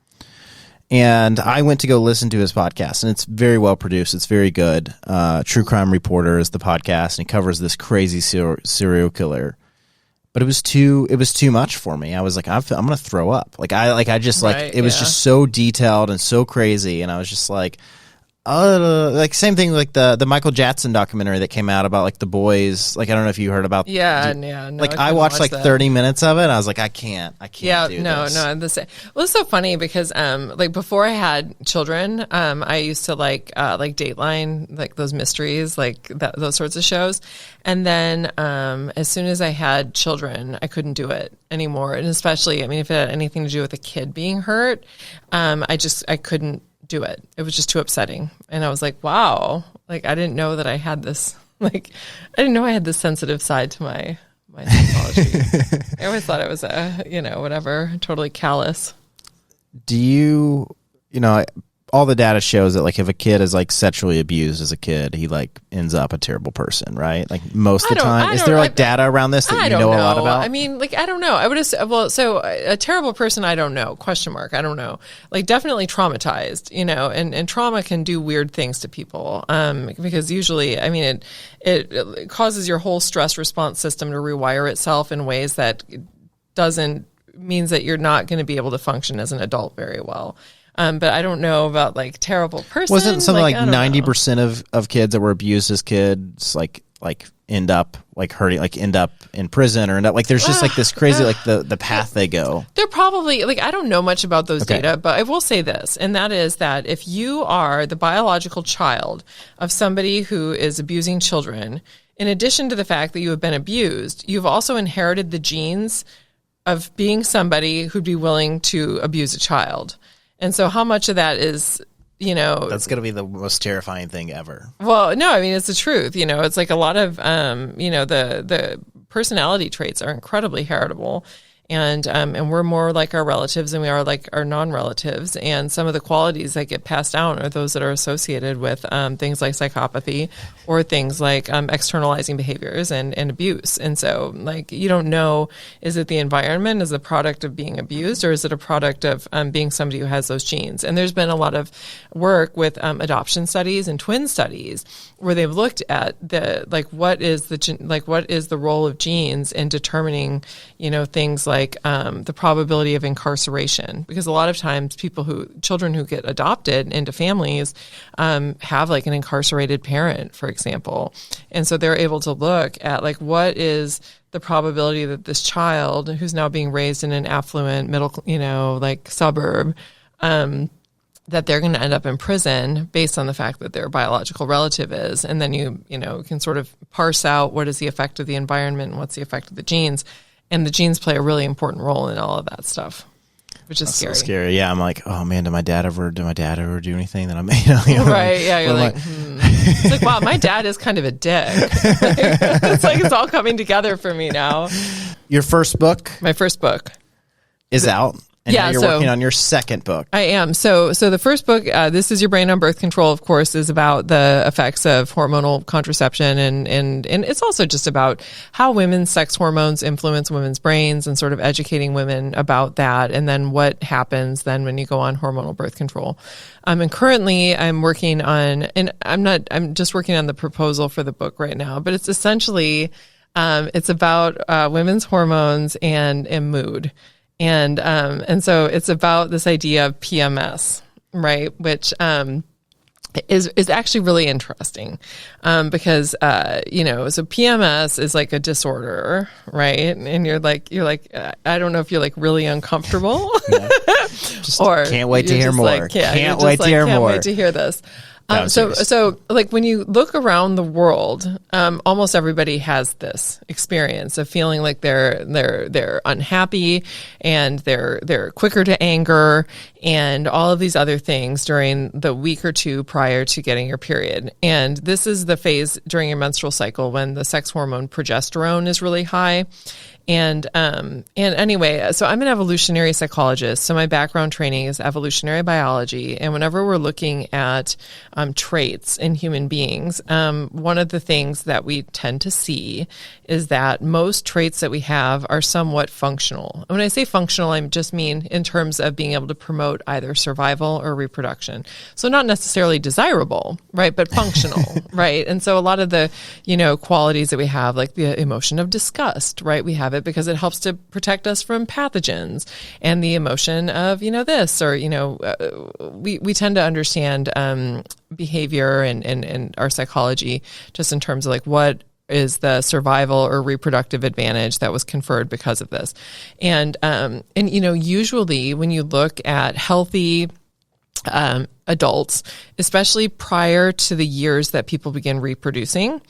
and I went to go listen to his podcast, and it's very well produced. It's very good. True Crime Reporter is the podcast, and he covers this crazy serial killer. But it was too much for me. I was like, I'm going to throw up. Like I just like, it was just so detailed and so crazy. And I was just like, like same thing like the Michael Jackson documentary that came out about like the boys. Like I don't know if you heard about. No, like I watched like 30 minutes of it. And I was like, I can't do this. No. Well, it's so funny because like before I had children, I used to like Dateline, like those mysteries, like those sorts of shows. And then as soon as I had children, I couldn't do it anymore. And especially, I mean, if it had anything to do with a kid being hurt, I couldn't do it. It was just too upsetting. And I was like, wow, like I didn't know that I had this, like I didn't know I had this sensitive side to my psychology. I always thought it was whatever, totally callous. Do you all the data shows that like if a kid is like sexually abused as a kid, he like ends up a terrible person, right? Like most of the time. Is there like data around this that you know a lot about? I mean, like I don't know. I would have so a terrible person, I don't know. ? I don't know. Like definitely traumatized, and trauma can do weird things to people. Because usually, I mean, it causes your whole stress response system to rewire itself in ways that means that you're not going to be able to function as an adult very well. But I don't know about like terrible person. Wasn't something like 90% of kids that were abused as kids like end up like hurting, like end up in prison or end up like there's just like this crazy like the path they go. They're probably like I don't know much about those data, but I will say this, and that is that if you are the biological child of somebody who is abusing children, in addition to the fact that you have been abused, you've also inherited the genes of being somebody who'd be willing to abuse a child. And so how much of that is, That's going to be the most terrifying thing ever. Well, no, I mean, it's the truth. It's like a lot of, the personality traits are incredibly heritable. And we're more like our relatives than we are like our non-relatives. And some of the qualities that get passed down are those that are associated with things like psychopathy or things like externalizing behaviors and abuse. And so, like, you don't know, is it the environment, is it a product of being abused, or is it a product of being somebody who has those genes? And there's been a lot of work with adoption studies and twin studies where they've looked at what is the role of genes in determining, things like the probability of incarceration, because a lot of times children who get adopted into families have like an incarcerated parent, for example. And so they're able to look at like what is the probability that this child who's now being raised in an affluent middle, suburb, that they're going to end up in prison based on the fact that their biological relative is. And then you can sort of parse out what is the effect of the environment and what's the effect of the genes. And the genes play a really important role in all of that stuff, which is scary. So scary. Yeah, I'm like, oh man, did my dad ever do anything that I made? Right. Yeah. You're like, It's like, wow, my dad is kind of a dick. It's like it's all coming together for me now. Your first book? My first book is out. And now you're working on your second book. I am. So the first book, This Is Your Brain on Birth Control, of course, is about the effects of hormonal contraception. And it's also just about how women's sex hormones influence women's brains and sort of educating women about that. And then what happens then when you go on hormonal birth control. And currently I'm working on, and I'm just working on the proposal for the book right now, but it's essentially, it's about women's hormones and mood. And so it's about this idea of PMS, right? Which, is actually really interesting, because, so PMS is like a disorder, right? And you're like, I don't know if you're like really uncomfortable or can't wait to hear more. Like, can't wait to hear this. So like when you look around the world, almost everybody has this experience of feeling like they're unhappy and they're quicker to anger and all of these other things during the week or two prior to getting your period. And this is the phase during your menstrual cycle when the sex hormone progesterone is really high. And anyway, so I'm an evolutionary psychologist. So my background training is evolutionary biology. And whenever we're looking at traits in human beings, one of the things that we tend to see is that most traits that we have are somewhat functional. And when I say functional, I just mean in terms of being able to promote either survival or reproduction. So not necessarily desirable, right? But functional, right? And so a lot of the, qualities that we have, like the emotion of disgust, right? We have it because it helps to protect us from pathogens, and the emotion of, this, or, we tend to understand behavior and our psychology just in terms of like what is the survival or reproductive advantage that was conferred because of this. And usually when you look at healthy adults, especially prior to the years that people begin reproducing,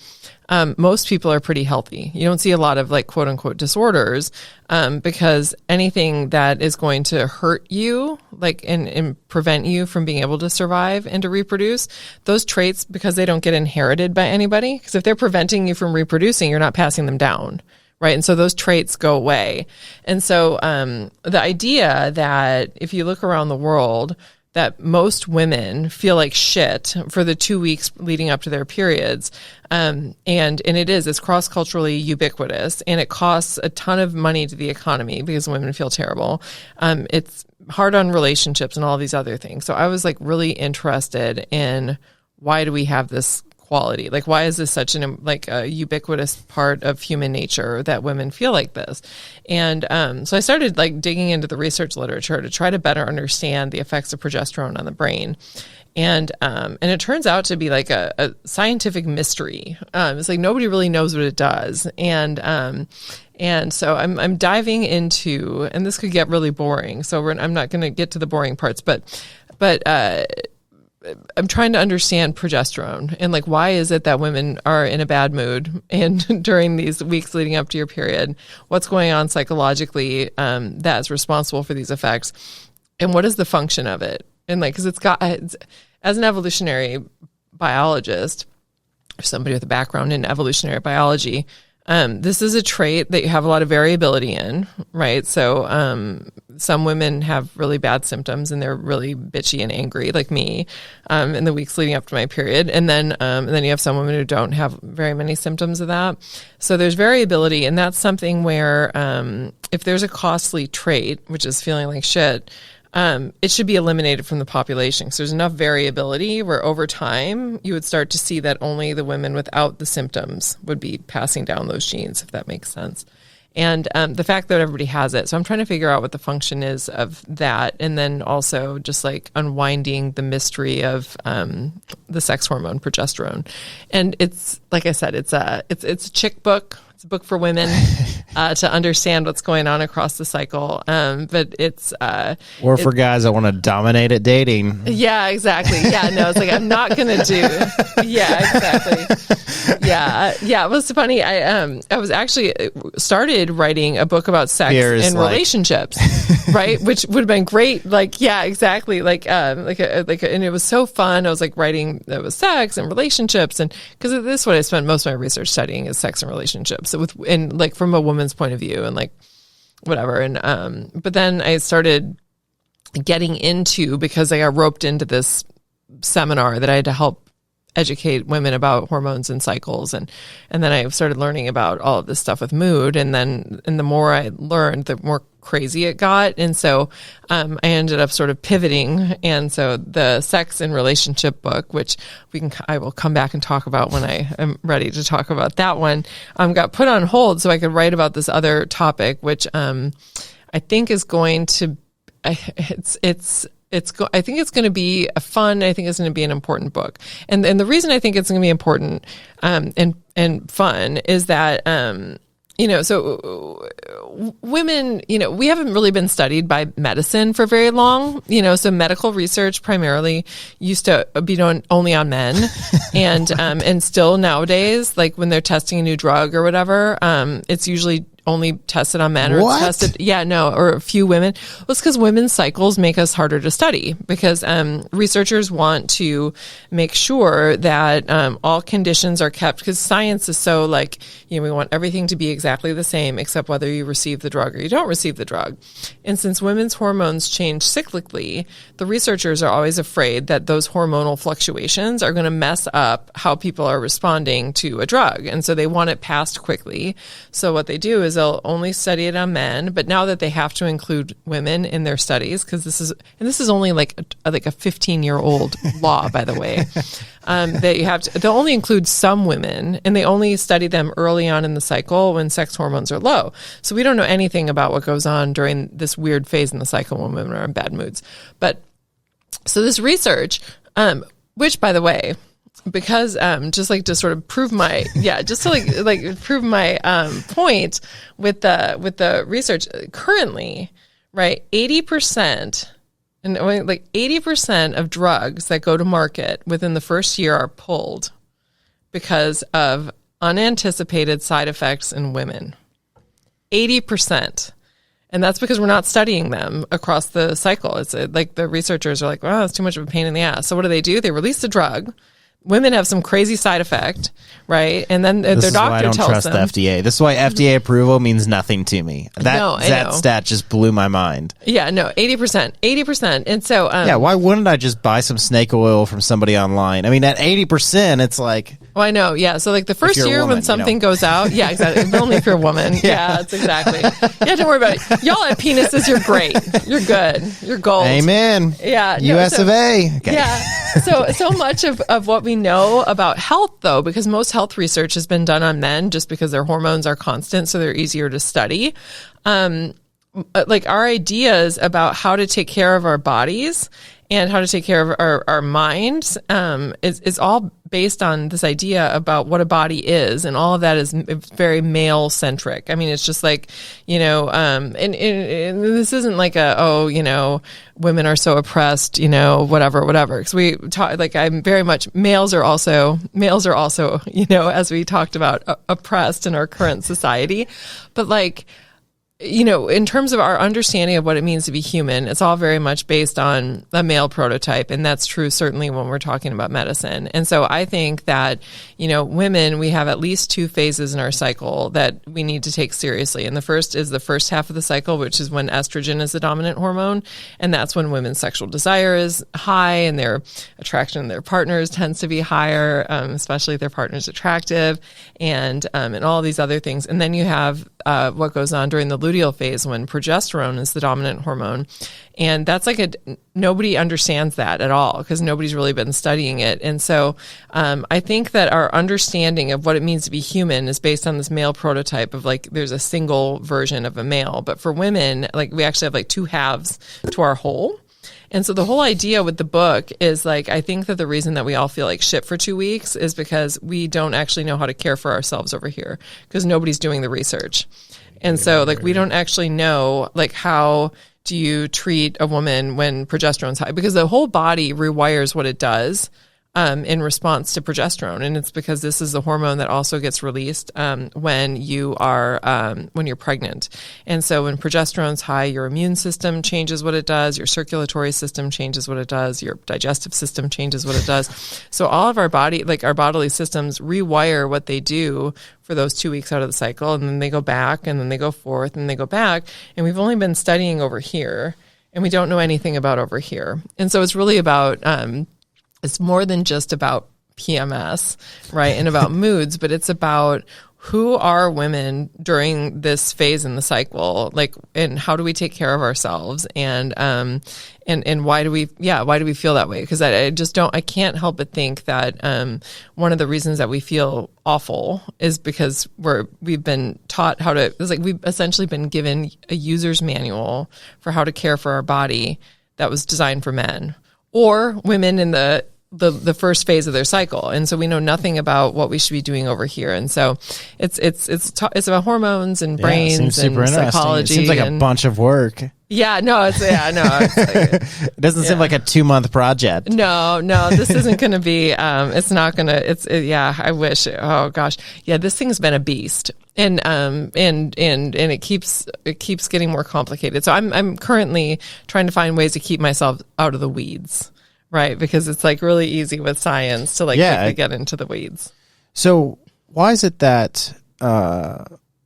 most people are pretty healthy. You don't see a lot of like quote unquote disorders, because anything that is going to hurt you, like, and prevent you from being able to survive and to reproduce, those traits, because they don't get inherited by anybody, because if they're preventing you from reproducing, you're not passing them down. Right. And so those traits go away. And so, the idea that if you look around the world, that most women feel like shit for the 2 weeks leading up to their periods. And it's cross-culturally ubiquitous, and it costs a ton of money to the economy because women feel terrible. It's hard on relationships and all these other things. So I was like really interested in, why do we have this quality? Like, why is this such a ubiquitous part of human nature that women feel like this? And so I started like digging into the research literature to try to better understand the effects of progesterone on the brain. And it turns out to be like a scientific mystery. It's like nobody really knows what it does. And so I'm diving into, and this could get really boring, so I'm not going to get to the boring parts, but I'm trying to understand progesterone and like, why is it that women are in a bad mood and during these weeks leading up to your period? What's going on psychologically that's responsible for these effects? And what is the function of it? And like, because as an evolutionary biologist, or somebody with a background in evolutionary biology, this is a trait that you have a lot of variability in, right? So some women have really bad symptoms and they're really bitchy and angry, like me, in the weeks leading up to my period. And then you have some women who don't have very many symptoms of that. So there's variability, and that's something where if there's a costly trait, which is feeling like shit, it should be eliminated from the population. So there's enough variability where over time you would start to see that only the women without the symptoms would be passing down those genes, if that makes sense. And the fact that everybody has it. So I'm trying to figure out what the function is of that. And then also just like unwinding the mystery of the sex hormone progesterone. And it's, like I said, it's a chick book. It's a book for women to understand what's going on across the cycle. But it's or for guys that want to dominate at dating. Yeah, exactly. Yeah, no, it's like I'm not gonna do. Yeah, exactly. Yeah. It was funny. I was actually started writing a book about sex and relationships, right? Which would have been great. Like, yeah, exactly. And it was so fun. I was like writing that was sex and relationships, and because this is what I spent most of my research studying is sex and relationships. So and like from a woman's point of view and like whatever. And but then I started getting into, because I got roped into this seminar that I had to help educate women about hormones and cycles, and then I started learning about all of this stuff with mood, and the more I learned, the more crazy it got. And so I ended up sort of pivoting, and so the sex and relationship book, which I will come back and talk about when I am ready to talk about that one, got put on hold so I could write about this other topic, which I think is going to I think it's going to be a fun. I think it's going to be an important book, and the reason I think it's going to be important and fun is that so women, we haven't really been studied by medicine for very long. So medical research primarily used to be done only on men, and still nowadays, like when they're testing a new drug or whatever, it's usually only tested on men, or it's tested, or a few women. Well, it's because women's cycles make us harder to study, because researchers want to make sure that all conditions are kept, because science is so like, we want everything to be exactly the same except whether you receive the drug or you don't receive the drug. And since women's hormones change cyclically, the researchers are always afraid that those hormonal fluctuations are going to mess up how people are responding to a drug. And so they want it passed quickly. So what they do is they'll only study it on men, but now that they have to include women in their studies, because this is only like a 15-year-old law, by the way, they'll only include some women, and they only study them early on in the cycle when sex hormones are low. So we don't know anything about what goes on during this weird phase in the cycle when women are in bad moods. But so this research, which, by the way, because just like to sort of prove my prove my point with the research currently, right, 80% and only like 80% of drugs that go to market within the first year are pulled because of unanticipated side effects in women. 80%. And that's because we're not studying them across the cycle. It's like the researchers are like, wow, it's too much of a pain in the ass. So what do? They release the drug. Women have some crazy side effect, right? And then their doctor tells them. This is why I don't trust the FDA. This is why FDA approval means nothing to me. That stat just blew my mind. Yeah, no, 80%. And so... why wouldn't I just buy some snake oil from somebody online? I mean, at 80%, it's like... Well, I know, yeah. So like the first year when something goes out... Yeah, exactly. Only if you're a woman. Yeah, that's exactly. Yeah, don't worry about it. Y'all have penises, you're great. You're good. You're gold. Amen. Yeah. US of A. Okay. Yeah. So much of what we know about health, though, because most health research has been done on men just because their hormones are constant, so they're easier to study. Like our ideas about how to take care of our bodies and how to take care of our minds is all based on this idea about what a body is, and all of that is very male centric. I mean, it's just like, and this isn't like women are so oppressed, whatever. Because we talk, like, I'm very much, males are also, as we talked about, oppressed in our current society. But like, in terms of our understanding of what it means to be human, it's all very much based on a male prototype. And that's true certainly when we're talking about medicine. And so I think that, women, we have at least 2 phases in our cycle that we need to take seriously. And the first is the first half of the cycle, which is when estrogen is the dominant hormone. And that's when women's sexual desire is high and their attraction to their partners tends to be higher, especially if their partner's attractive and all these other things. And then you have what goes on during the luteal phase when progesterone is the dominant hormone. And that's nobody understands that at all because nobody's really been studying it. And so I think that our understanding of what it means to be human is based on this male prototype of there's a single version of a male. But for women, we actually have 2 halves to our whole. And so the whole idea with the book is I think that the reason that we all feel like shit for 2 weeks is because we don't actually know how to care for ourselves over here because nobody's doing the research. And so we don't actually know how do you treat a woman when progesterone's high, because the whole body rewires what it does in response to progesterone. And it's because this is the hormone that also gets released when you're pregnant. And so when progesterone's high, your immune system changes what it does, your circulatory system changes what it does, your digestive system changes what it does. So all of our bodily systems rewire what they do for those 2 weeks out of the cycle, and then they go back, and then they go forth, and they go back. And we've only been studying over here, and we don't know anything about over here. And so it's really about it's more than just about PMS, right, and about moods, but it's about who are women during this phase in the cycle, and how do we take care of ourselves, and why do we feel that way? Because I can't help but think that one of the reasons that we feel awful is because we've been taught how to. We've essentially been given a user's manual for how to care for our body that was designed for men or women in the first phase of their cycle. And so we know nothing about what we should be doing over here. And so it's about hormones and brains and psychology. It seems like a bunch of work. Yeah, no, it doesn't seem like a 2-month project. No, this isn't going to be, I wish, oh gosh. Yeah, this thing's been a beast. And it keeps getting more complicated. So I'm currently trying to find ways to keep myself out of the weeds. Right, because it's really easy with science to quickly get into the weeds. So why is it that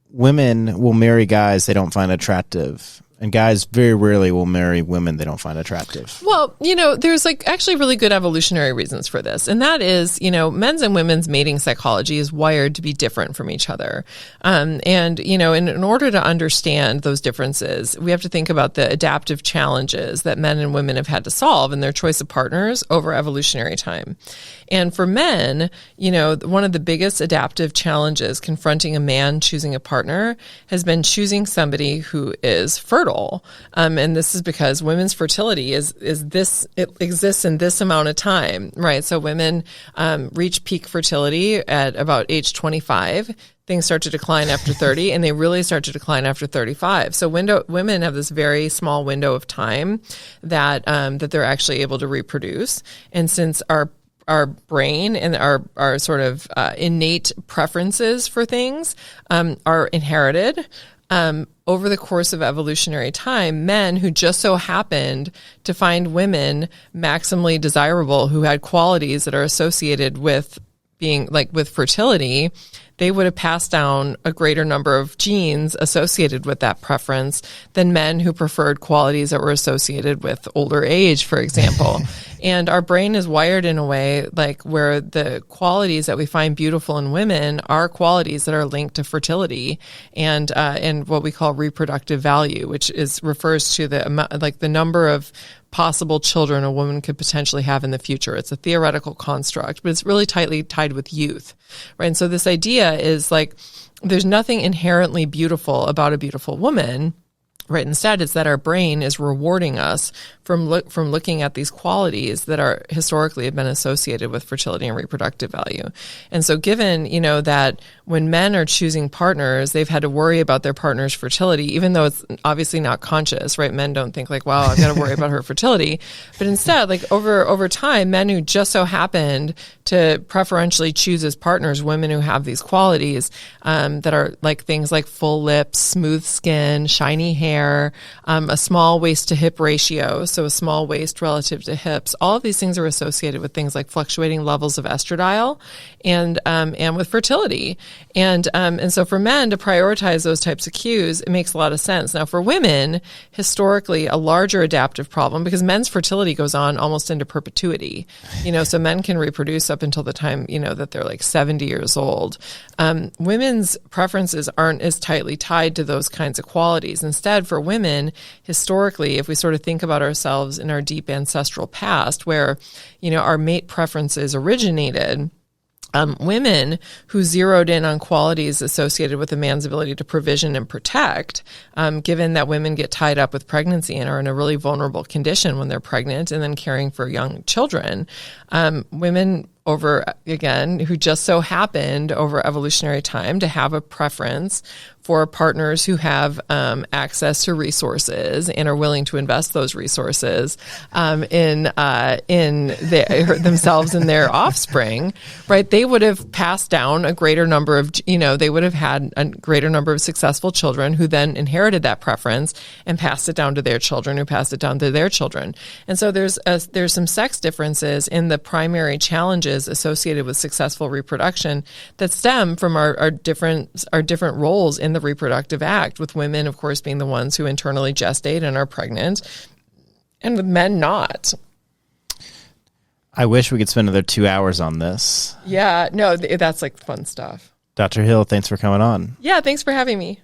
women will marry guys they don't find attractive, and guys very rarely will marry women they don't find attractive? Well, there's actually really good evolutionary reasons for this. And that is, men's and women's mating psychology is wired to be different from each other. In order to understand those differences, we have to think about the adaptive challenges that men and women have had to solve in their choice of partners over evolutionary time. And for men, one of the biggest adaptive challenges confronting a man choosing a partner has been choosing somebody who is fertile. And this is because women's fertility it exists in this amount of time, right? So women reach peak fertility at about age 25. Things start to decline after 30, and they really start to decline after 35. So women have this very small window of time that they're actually able to reproduce. And since our brain and our sort of innate preferences for things are inherited, over the course of evolutionary time, men who just so happened to find women maximally desirable who had qualities that are associated with being with fertility, they would have passed down a greater number of genes associated with that preference than men who preferred qualities that were associated with older age, for example. And our brain is wired in a way where the qualities that we find beautiful in women are qualities that are linked to fertility and what we call reproductive value, which refers to the number of possible children a woman could potentially have in the future. It's a theoretical construct, but it's really tightly tied with youth, right? And so this idea is there's nothing inherently beautiful about a beautiful woman, right? Instead, it's that our brain is rewarding us from looking at these qualities that are historically have been associated with fertility and reproductive value. And so given, that when men are choosing partners, they've had to worry about their partner's fertility, even though it's obviously not conscious, right? Men don't think like, wow, I've got to worry about her fertility. But instead, like over time, men who just so happened to preferentially choose as partners women who have these qualities, that are like things like full lips, smooth skin, shiny hair, a small waist to hip ratio, so a small waist relative to hips. All of these things are associated with things like fluctuating levels of estradiol and with fertility. And so for men to prioritize those types of cues, it makes a lot of sense. Now for women, historically, a larger adaptive problem, because men's fertility goes on almost into perpetuity. So men can reproduce up until the time, that they're like 70 years old. Women's preferences aren't as tightly tied to those kinds of qualities. Instead, for women, historically, if we sort of think about ourselves in our deep ancestral past, where, our mate preferences originated, women who zeroed in on qualities associated with a man's ability to provision and protect, given that women get tied up with pregnancy and are in a really vulnerable condition when they're pregnant and then caring for young children, women who just so happened over evolutionary time to have a preference for partners who have access to resources and are willing to invest those resources in themselves and their offspring, right? They would have passed down a greater number of, they would have had a greater number of successful children who then inherited that preference and passed it down to their children, who passed it down to their children. And so there's some sex differences in the primary challenges associated with successful reproduction that stem from our different roles in the reproductive act, with women, of course, being the ones who internally gestate and are pregnant, and with men not. I wish we could spend another 2 hours on this. Yeah, no, that's like fun stuff. Dr. Hill, thanks for coming on. Yeah, thanks for having me.